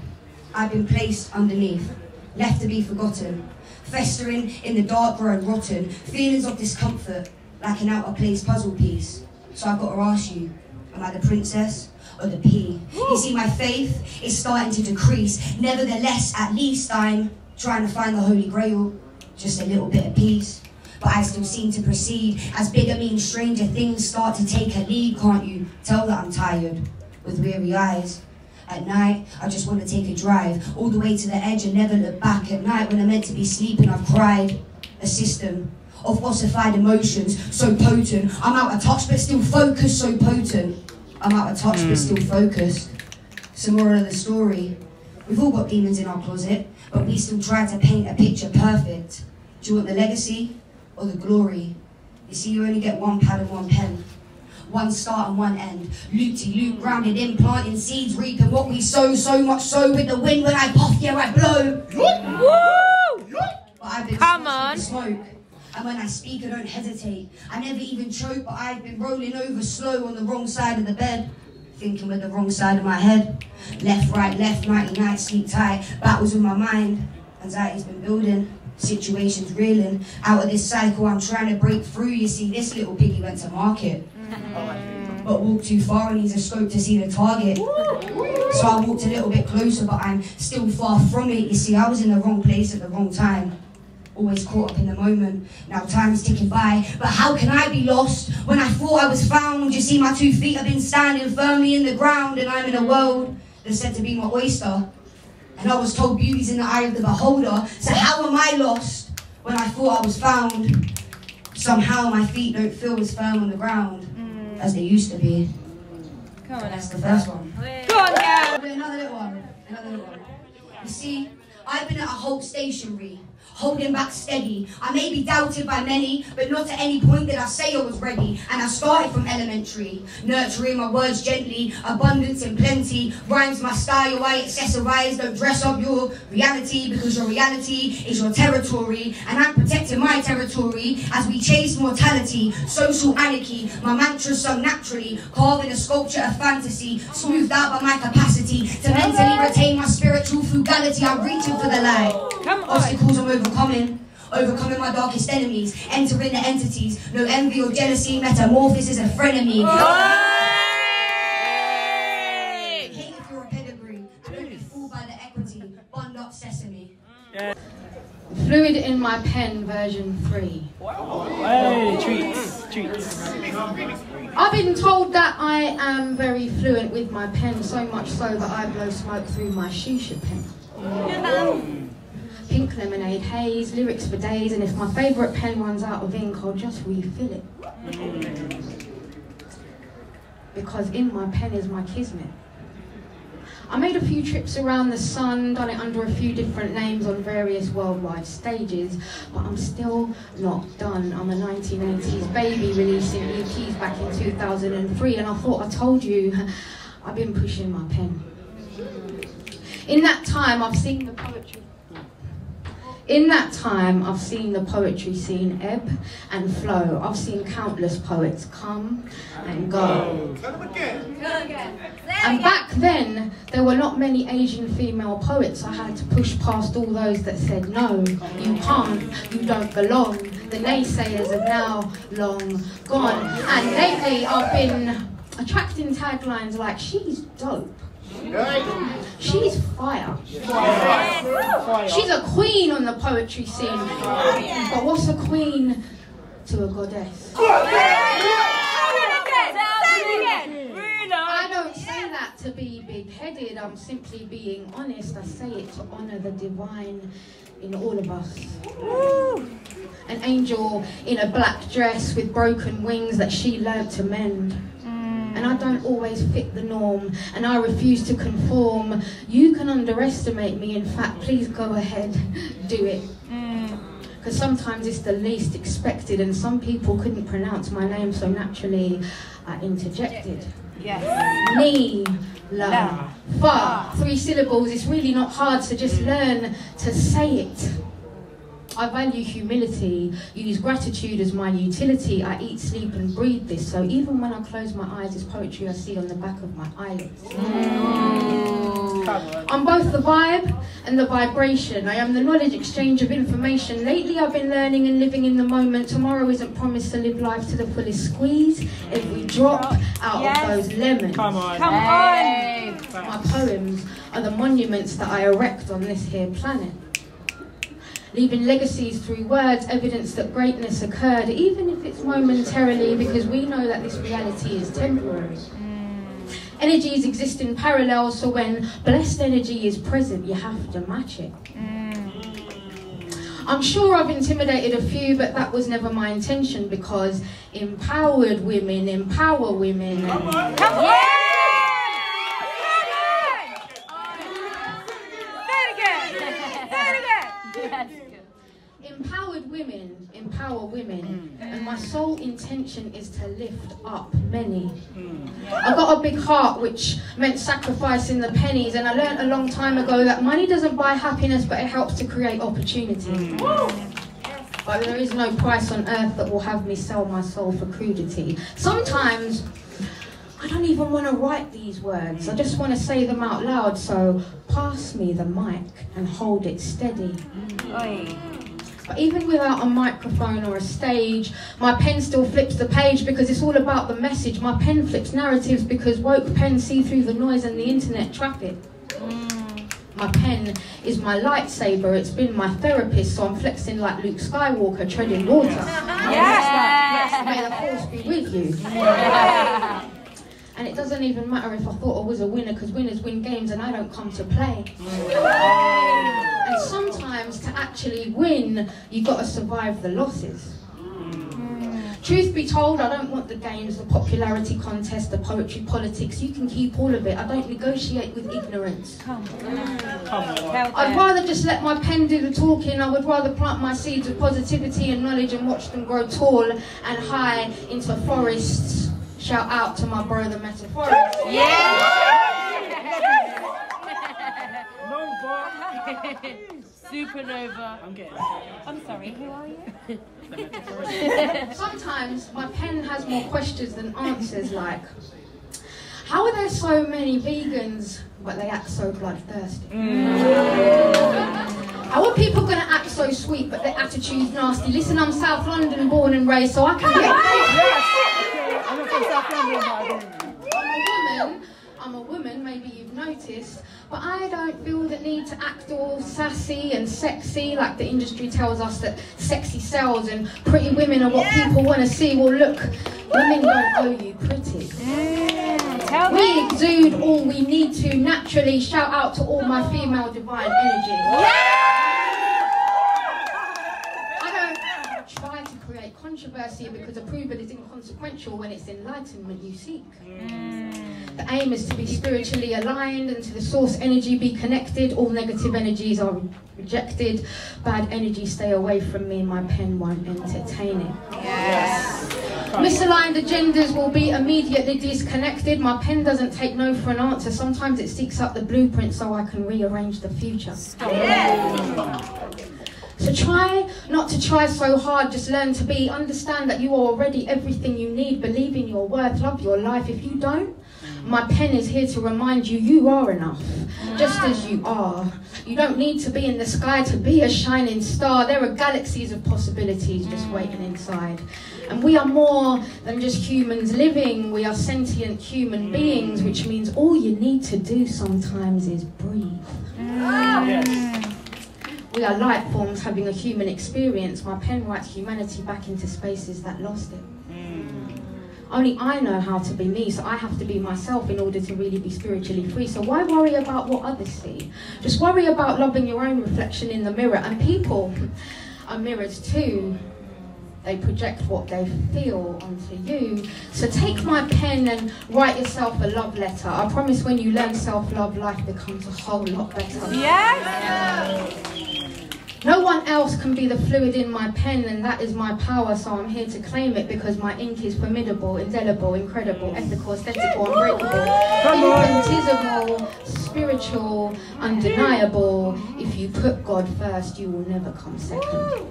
I've been placed underneath, left to be forgotten, festering in the dark road, rotten, feelings of discomfort, like an out-of-place puzzle piece. So I've got to ask you,
Am I the princess or the pea? You see, my faith is starting to decrease. Nevertheless, at least I'm trying to find the Holy Grail. Just a little bit of peace. But I still seem to proceed as bigger mean stranger things start to take a lead. Can't you tell that I'm tired with weary eyes? At night, I just want to take a drive all the way to the edge and never look back. At night when I'm meant to be sleeping, I've cried. A system of ossified emotions, so potent. I'm out of touch but still focused, so potent. I'm out of touch but still focused. Some moral of the story. We've all got demons in our closet, but we still try to paint a picture perfect. Do you want the legacy or the glory? You see, you only get one pad and one pen. One start and one end. Loop-de-loop, grounded in, planting seeds, reaping what we sow. So much so with the wind when I puff, yeah, I blow. Woo! But I've been the smoke. And when I speak, I don't hesitate. I never even choke, but I've been rolling over slow on the wrong side of the bed. Thinking with the wrong side of my head. Left, right, left, nighty night, sleep tight. Battles with my mind. Anxiety's been building. Situations reeling. Out of this cycle, I'm trying to break through. You see, this little piggy went to market. But walked too far and needs a scope to see the target. So I walked a little bit closer, but I'm still far from it. You see, I was in the wrong place at the wrong time. Always caught up in the moment. Now time is ticking by, but how can I be lost when I thought I was found? You see, my 2 feet have been standing firmly in the ground, and I'm in a world that's said to be my oyster. And I was told beauty's in the eye of the beholder. So how am I lost when I thought I was found? Somehow my feet don't feel as firm on the ground as they used to be. Come on, that's the first one. Go on, yeah. Another little one. Another little one. You see, I've been at a halt stationary, holding back steady. I may be doubted by many, but not at any point did I say I was ready. And I started from elementary, nurturing my words gently, abundance and plenty. Rhymes my style, I accessorize, don't dress up your reality, because your reality is your territory. And I'm protecting my territory as we chase mortality, social anarchy. My mantra sung naturally, carving a sculpture of fantasy, smoothed out by my capacity to mentally retain my spiritual frugality. I'm reaching for the light. Obstacles I'm overcoming my darkest enemies, entering the entities, no envy or jealousy, metamorphosis a frenemy. Hate if you're a pedigree, don't be fooled by the equity, bund up sesame.
Fluid in my pen version 3.
Hey, treats.
I've been told that I am very fluent with my pen, so much so that I blow smoke through my shisha pen. Pink lemonade haze, lyrics for days, and if my favourite pen runs out of ink, I'll just refill it. Because in my pen is my kismet. I made a few trips around the sun, done it under a few different names on various worldwide stages, but I'm still not done. I'm a 1980s baby releasing EPs back in 2003, and I thought I told you, I've been pushing my pen. In that time, I've seen the poetry. In that time, I've seen the poetry scene ebb and flow. I've seen countless poets come and go. And back then, there were not many Asian female poets. I had to push past all those that said, no, you can't, you don't belong. The naysayers are now long gone. And lately, I've been attracting taglines like, she's dope. She's fire. She's a queen on the poetry scene. But what's a queen to a goddess? I don't say that to be big-headed. I'm simply being honest. I say it to honour the divine in all of us. An angel in a black dress with broken wings that she learnt to mend. And I don't always fit the norm, and I refuse to conform. You can underestimate me, in fact, please go ahead, do it. Because sometimes it's the least expected, and some people couldn't pronounce my name, so naturally I interjected. Yes. Ni, la, fa, 3 syllables. It's really not hard, so just learn to say it. I value humility, use gratitude as my utility. I eat, sleep and breathe this, so even when I close my eyes, it's poetry I see on the back of my eyelids. I'm both the vibe and the vibration. I am the knowledge exchange of information. Lately I've been learning and living in the moment. Tomorrow isn't promised to live life to the fullest. Squeeze every drop out of those lemons.
Come on.
My poems are the monuments that I erect on this here planet. Leaving legacies through words, evidence that greatness occurred, even if it's momentarily, because we know that this reality is temporary. Energies exist in parallel, so when blessed energy is present, you have to match it. I'm sure I've intimidated a few, but that was never my intention, because empowered women empower women. Come on! Come on! Empowered women empower women, and my sole intention is to lift up many. I got a big heart, which meant sacrificing the pennies, and I learned a long time ago that money doesn't buy happiness, but it helps to create opportunity. But there is no price on earth that will have me sell my soul for crudity. Sometimes I don't even want to write these words, I just want to say them out loud, so pass me the mic and hold it steady. But even without a microphone or a stage, my pen still flips the page because it's all about the message. My pen flips narratives because woke pens see through the noise and the internet traffic. My pen is my lightsaber, it's been my therapist, so I'm flexing like Luke Skywalker treading water. May the force be with you. And it doesn't even matter if I thought I was a winner, because winners win games and I don't come to play. And sometimes to actually win, you've got to survive the losses. Truth be told, I don't want the games, the popularity contest, the poetry politics. You can keep all of it. I don't negotiate with ignorance. I'd rather just let my pen do the talking. I would rather plant my seeds of positivity and knowledge and watch them grow tall and high into forests. Shout out to my bro, the metaphorest.
Supernova.
I'm sorry, who are you?
Sometimes my pen has more questions than answers, like, how are there so many vegans, but they act so bloodthirsty? How are people going to act so sweet, but their attitude's nasty? Listen, I'm South London born and raised, so I can get I'm a woman, maybe you've noticed, but I don't feel the need to act all sassy and sexy like the industry tells us that sexy sells and pretty women are what people want to see. Well, look, women don't owe you pretty. We exude all we need to naturally. Shout out to all my female divine energies. Try to create controversy because approval is inconsequential when it's enlightenment you seek. The aim is to be spiritually aligned and to the source energy be connected. All negative energies are rejected. Bad energy stay away from me. My pen won't entertain it. Misaligned agendas will be immediately disconnected. My pen doesn't take no for an answer. Sometimes it seeks up the blueprint so I can rearrange the future. So try not to try so hard, just learn to be. Understand that you are already everything you need. Believe in your worth, love your life. If you don't, my pen is here to remind you, you are enough, just as you are. You don't need to be in the sky to be a shining star. There are galaxies of possibilities just waiting inside. And we are more than just humans living. We are sentient human beings, which means all you need to do sometimes is breathe. We are light forms having a human experience. My pen writes humanity back into spaces that lost it. Only I know how to be me, so I have to be myself in order to really be spiritually free. So why worry about what others see? Just worry about loving your own reflection in the mirror. And people are mirrors too. They project what they feel onto you. So take my pen and write yourself a love letter. I promise when you learn self-love, life becomes a whole lot better. No one else can be the fluid in my pen, and that is my power, so I'm here to claim it because my ink is formidable, indelible, incredible, ethical, aesthetical, unbreakable, infinitesimal, spiritual, undeniable. If you put God first, you will never come second.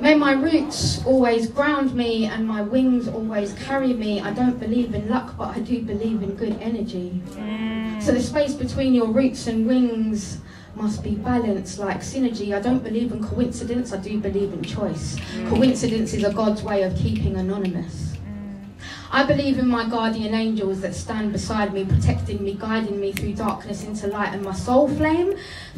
May my roots always ground me and my wings always carry me. I don't believe in luck, but I do believe in good energy. So the space between your roots and wings must be balanced like synergy. I don't believe in coincidence, I do believe in choice. Coincidences are God's way of keeping anonymous. I believe in my guardian angels that stand beside me, protecting me, guiding me through darkness into light, and my soul flame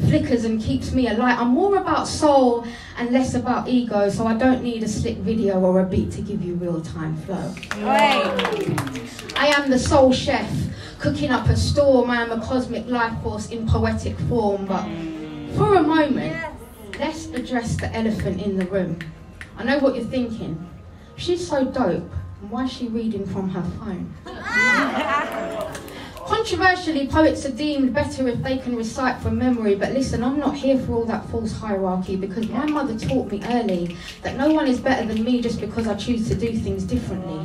flickers and keeps me alight. I'm more about soul and less about ego, so I don't need a slick video or a beat to give you real-time flow. I am the soul chef, cooking up a storm. I am a cosmic life force in poetic form, but for a moment, let's address the elephant in the room. I know what you're thinking. She's so dope. Why is she reading from her phone? Controversially, poets are deemed better if they can recite from memory, but listen, I'm not here for all that false hierarchy, because my mother taught me early that no one is better than me just because I choose to do things differently.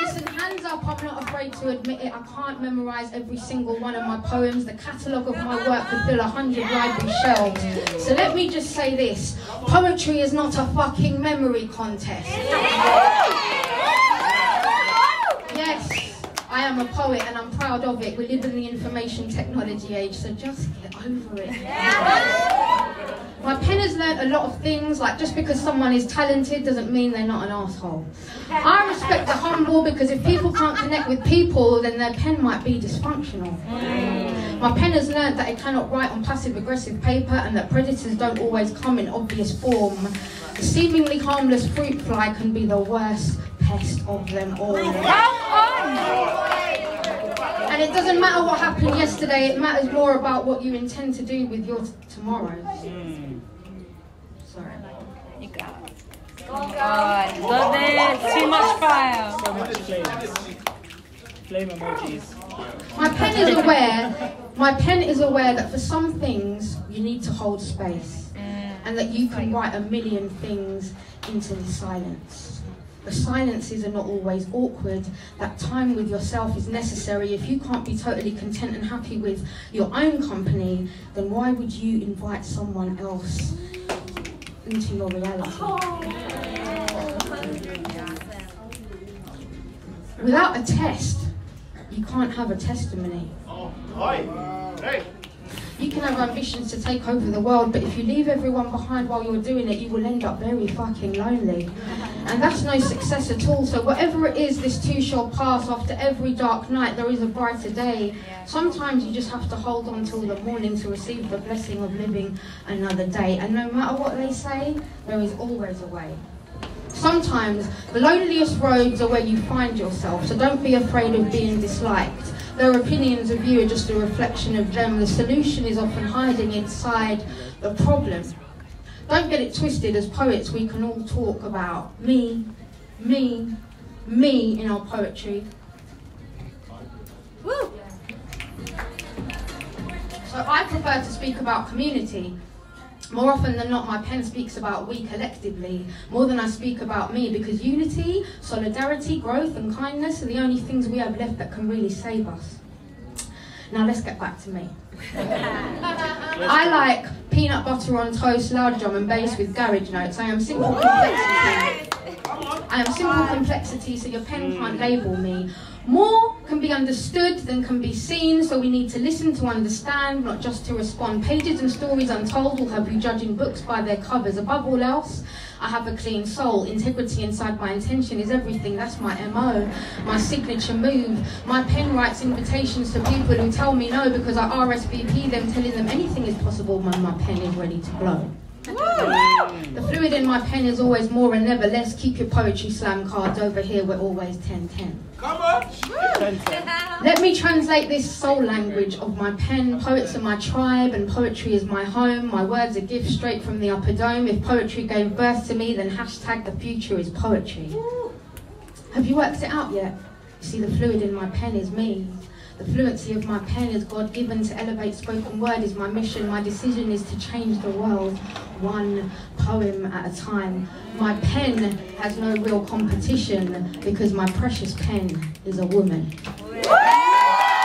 Listen, hands up, I'm not afraid to admit it. I can't memorise every single one of my poems. The catalogue of my work could fill 100 library shelves. So let me just say this. Poetry is not a fucking memory contest. Yes, I am a poet and I'm proud of it. We live in the information technology age, so just get over it. My pen has learnt a lot of things, like just because someone is talented doesn't mean they're not an asshole. I respect the humble, because if people can't connect with people, then their pen might be dysfunctional. My pen has learnt that it cannot write on passive-aggressive paper, and that predators don't always come in obvious form. The seemingly harmless fruit fly can be the worst pest of them all. And it doesn't matter what happened yesterday, it matters more about what you intend to do with your tomorrow. Sorry.
You got it.
Oh God, love it. Too much fire.
So much flame. Flame emojis.
My pen is aware that for some things you need to hold space, and that you can write a million things into the silence. The silences are not always awkward. That time with yourself is necessary. If you can't be totally content and happy with your own company, then why would you invite someone else into your reality? Without a test, you can't have a testimony. You can have ambitions to take over the world, but if you leave everyone behind while you're doing it, you will end up very fucking lonely. And that's no success at all. So whatever it is, this too shall pass. After every dark night, there is a brighter day. Sometimes you just have to hold on till the morning to receive the blessing of living another day. And no matter what they say, there is always a way. Sometimes the loneliest roads are where you find yourself, so don't be afraid of being disliked. Their opinions of you are just a reflection of them. The solution is often hiding inside the problem. Don't get it twisted. As poets, we can all talk about me in our poetry. Woo! So I prefer to speak about community. More often than not, my pen speaks about we collectively, more than I speak about me, because unity, solidarity, growth and kindness are the only things we have left that can really save us. Now let's get back to me. I like peanut butter on toast, loud drum and bass with garage notes. I am simple complexity, so your pen can't label me. More can be understood than can be seen, so we need to listen to understand, not just to respond. Pages and stories untold will have you judging books by their covers. Above all else, I have a clean soul. Integrity inside my intention is everything. That's my MO, my signature move. My pen writes invitations to people who tell me no because I RSVP them, telling them anything is possible when my pen is ready to blow. The fluid in my pen is always more and never less. Keep your poetry slam cards over here, we're always 10-10. Come on! Let me translate this soul language of my pen. Poets are my tribe and poetry is my home. My words are gifts straight from the upper dome. If poetry gave birth to me, then hashtag the future is poetry. Have you worked it out yet? You see, the fluid in my pen is me. The fluency of my pen is God-given. To elevate spoken word is my mission. My decision is to change the world, one poem at a time. My pen has no real competition because my precious pen is a woman.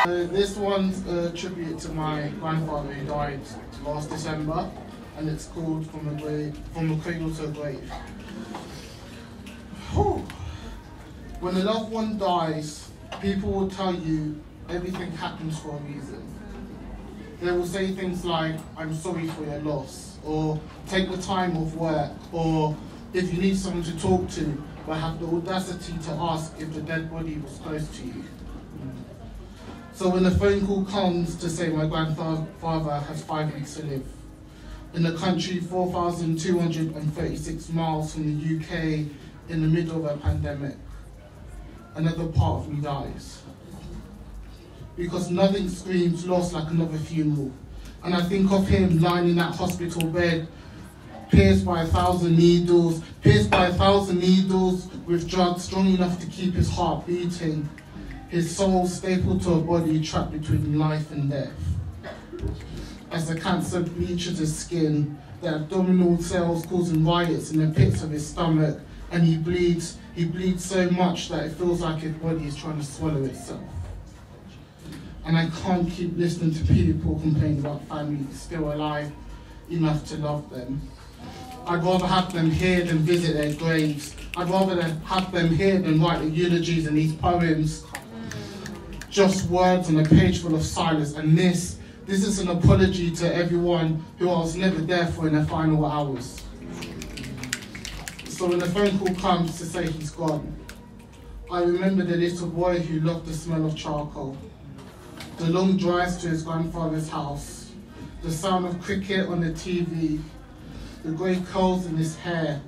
This one's a tribute to my grandfather who died last December. and it's called From a Cradle to a Grave. Whew. When a loved one dies, people will tell you everything happens for a reason. They will say things like, I'm sorry for your loss, or take the time off work, or if you need someone to talk to, but have the audacity to ask if the dead body was close to you. So when the phone call comes to say my grandfather has 5 weeks to live, in a country 4,236 miles from the UK, in the middle of a pandemic, another part of me dies. Because nothing screams loss like another funeral. And I think of him lying in that hospital bed, pierced by 1,000 needles, with drugs strong enough to keep his heart beating, his soul stapled to a body trapped between life and death. As the cancer bleaches his skin, the abdominal cells causing riots in the pits of his stomach, and he bleeds so much that it feels like his body is trying to swallow itself. And I can't keep listening to people complain about families still alive enough to love them. I'd rather have them here than visit their graves. I'd rather have them here than write the eulogies in these poems. Just words on a page full of silence. And this is an apology to everyone who I was never there for in their final hours. So when the phone call comes to say he's gone, I remember the little boy who loved the smell of charcoal, the long drives to his grandfather's house, the sound of cricket on the TV, the grey curls in his hair,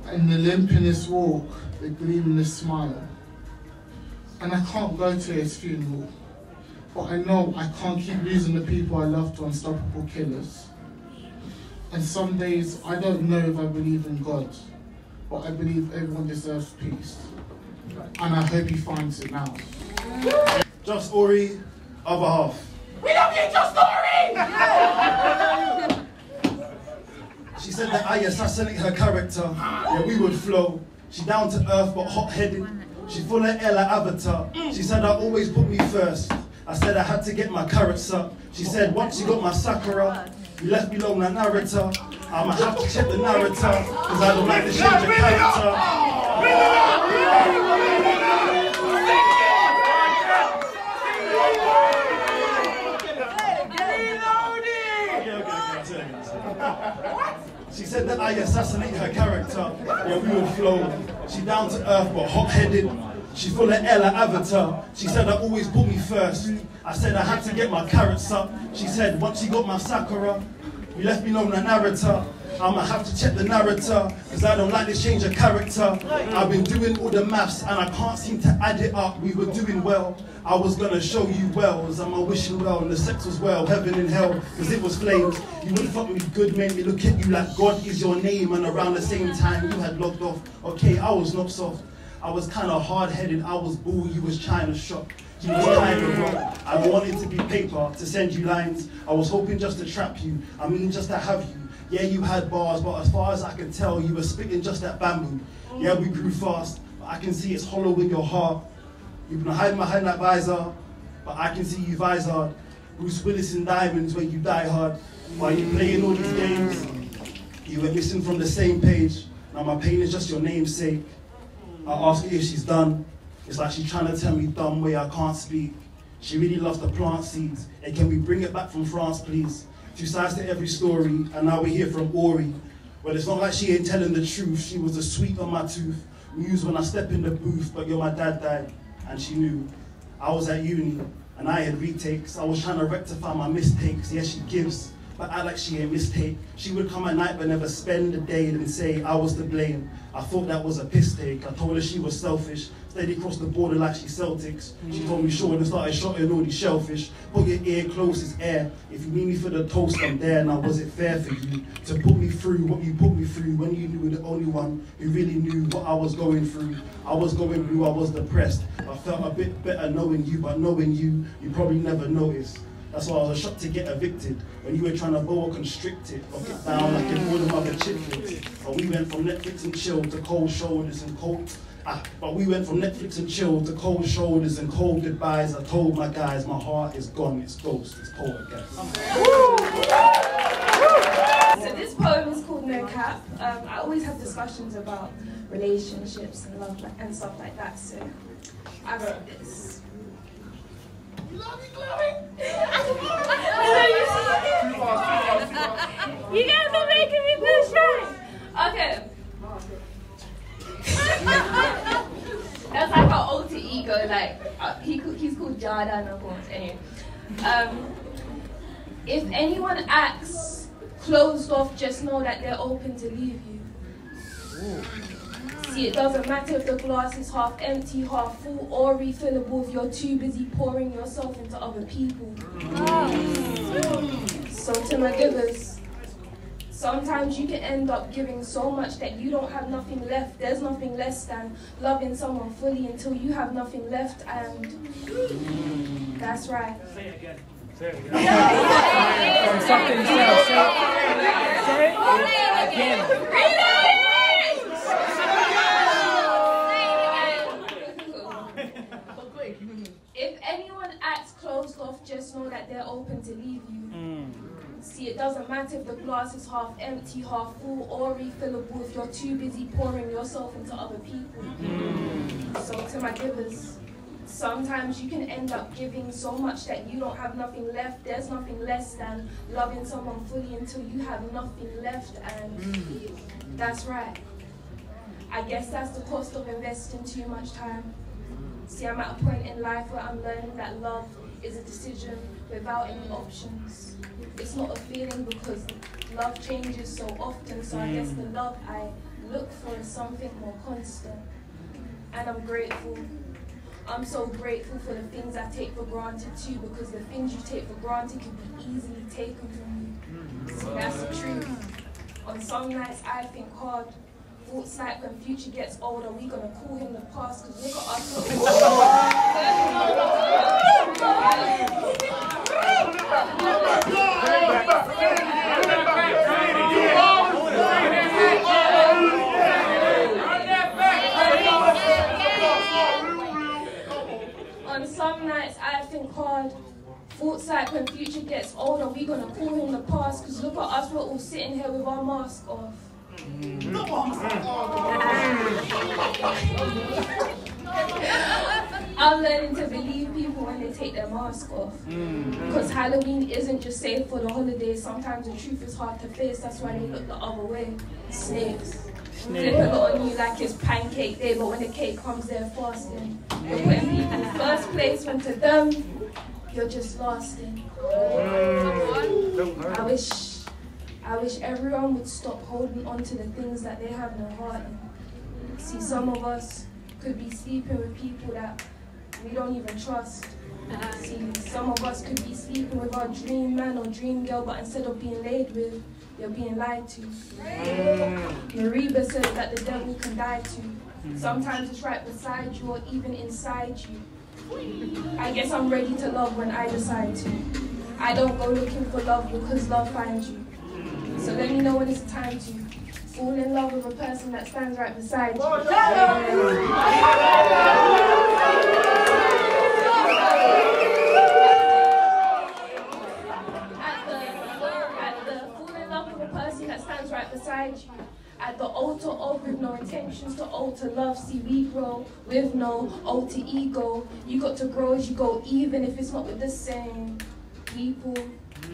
and the limp in his walk, the gleam in his smile. And I can't go to his funeral, but I know I can't keep losing the people I love to unstoppable killers. And some days I don't know if I believe in God, but I believe everyone deserves peace. And I hope he finds it now.
Justori, other half.
We love you, Justori!
She said that I assassinate her character. Yeah, we would flow. She down to earth but hot-headed. She full of air like Avatar. She said I always put me first. I said I had to get my carrots up. She said once you got my Sakura, you left me alone, that narrator. I'ma have to check the narrator, cause I don't like to change the character. She said that I assassinate her character. Yeah, we would flow. She down to earth but hot-headed. She full of air like Avatar. She said I always put me first. I said I had to get my carrots up. She said once you got my Sakura, you left me alone, that narrator. I'ma have to check the narrator, cause I don't like this change of character. I've been doing all the maths and I can't seem to add it up. We were doing well. I was gonna show you wells, and my wishing well, and the sex was well, heaven and hell, cause it was flames. You wouldn't fuck me good, made me look at you like God is your name, and around the same time you had logged off. Okay, I was not soft. I was kinda hard-headed, I was bull, you was China shop. You was kinda wrong. I wanted to be paper, to send you lines. I was hoping just to trap you, I mean just to have you. Yeah, you had bars, but as far as I can tell, you were spitting just that bamboo. Yeah, we grew fast, but I can see it's hollow in your heart. You've been hiding behind that visor, but I can see you visored. Bruce Willis in Diamonds when you die hard. While you playing all these games, you were missing from the same page. Now my pain is just your namesake. I ask her if she's done. It's like she's trying to tell me dumb way I can't speak. She really loves to plant seeds. And can we bring it back from France, please? 2 sides to every story, and now we hear from Ori. Well, it's not like she ain't telling the truth. She was a sweet on my tooth. Muse when I step in the booth, but my dad died, and she knew. I was at uni, and I had retakes. I was trying to rectify my mistakes. Yeah, she gives, but I like she ain't mistake. She would come at night, but never spend the day and say I was to blame. I thought that was a piss take. I told her she was selfish. Steady crossed the border like she Celtics. She told me short and started shotting all these shellfish. Put your ear close as air. If you need me for the toast, I'm there. Now was it fair for you to put me through what you put me through when you knew the only one who really knew what I was going through? I was going blue, I was depressed. I felt a bit better knowing you, but knowing you probably never noticed. That's why I was shocked to get evicted when you were trying to boa constrict it or get down like in all the other chick flicks. But we went from Netflix and chill to cold shoulders and cold. But we went from Netflix and chill to cold shoulders and cold goodbyes. I told my guys my heart is gone, it's ghost, it's poet, guys.
So this poem is called No Cap. I always have discussions about relationships and love and stuff like that, so I wrote this. You love me, Chloe? You guys are making me feel shy. Okay. That's like our alter ego, like he's called Jordan, of course. Anyway, if anyone acts closed off, just know that they're open to leave you. See, it doesn't matter if the glass is half empty, half full, or refillable if you're too busy pouring yourself into other people. So to my givers, sometimes you can end up giving so much that you don't have nothing left. There's nothing less than loving someone fully until you have nothing left, and that's right.
Say it again. Say it again.
Something
Say it again.
If anyone acts closed off, just know that they're open to leave you. See, it doesn't matter if the glass is half empty, half full, or refillable if you're too busy pouring yourself into other people. So to my givers, sometimes you can end up giving so much that you don't have nothing left. There's nothing less than loving someone fully until you have nothing left, and that's right. I guess that's the cost of investing too much time. See, I'm at a point in life where I'm learning that love is a decision without any options. It's not a feeling because love changes so often, so I guess the love I look for is something more constant. And I'm grateful. I'm so grateful for the things I take for granted too, because the things you take for granted can be easily taken from you. See, that's the truth. On some nights I think hard. Thoughts like when future gets older, we gonna call him the past, cause look at us. On some nights I think hard. Thoughts like when future gets older, we gonna call him the past, cause look at us, we're all sitting here with our mask off. I'm learning to believe people when they take their mask off. Because Halloween isn't just safe for the holidays. Sometimes the truth is hard to face. That's why they look the other way. Snakes. Flip a lot on you like it's pancake day, but when the cake comes, they're fasting. You're putting people in first place when to them, you're just lasting. I wish everyone would stop holding on to the things that they have no heart in. See, some of us could be sleeping with people that we don't even trust. See, some of us could be sleeping with our dream man or dream girl, but instead of being laid with, you're being lied to. Mariba says that the devil can die too. Sometimes it's right beside you or even inside you. I guess I'm ready to love when I decide to. I don't go looking for love because love finds you. So let me know when it's time to fall in love with a person that stands right beside you. Fall in love with a person that stands right beside you. At the altar of with no intentions to alter love. See, we grow with no alter ego. You got to grow as you go, even if it's not with the same people.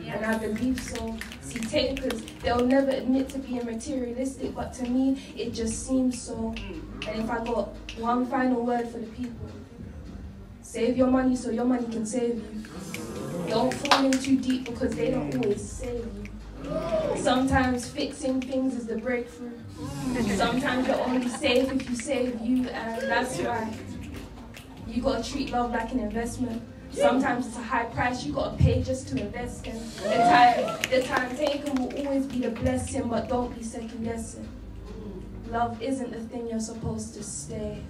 And I believe so. See, takers, they'll never admit to being materialistic, but to me, it just seems so. And if I got one final word for the people, save your money so your money can save you. Don't fall in too deep because they don't always save you. Sometimes fixing things is the breakthrough. Sometimes you're only safe if you save you, and that's right. You gotta treat love like an investment. Sometimes it's a high price you gotta pay just to invest in. The time taken will always be the blessing, but don't be second guessing. Love isn't the thing you're supposed to stay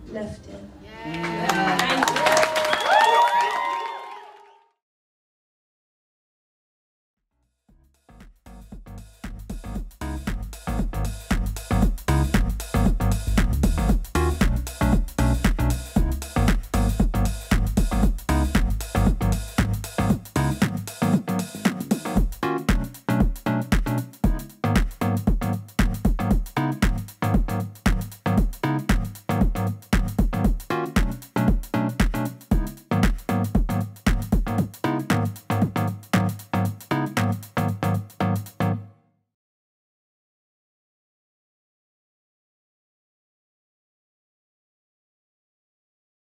left in.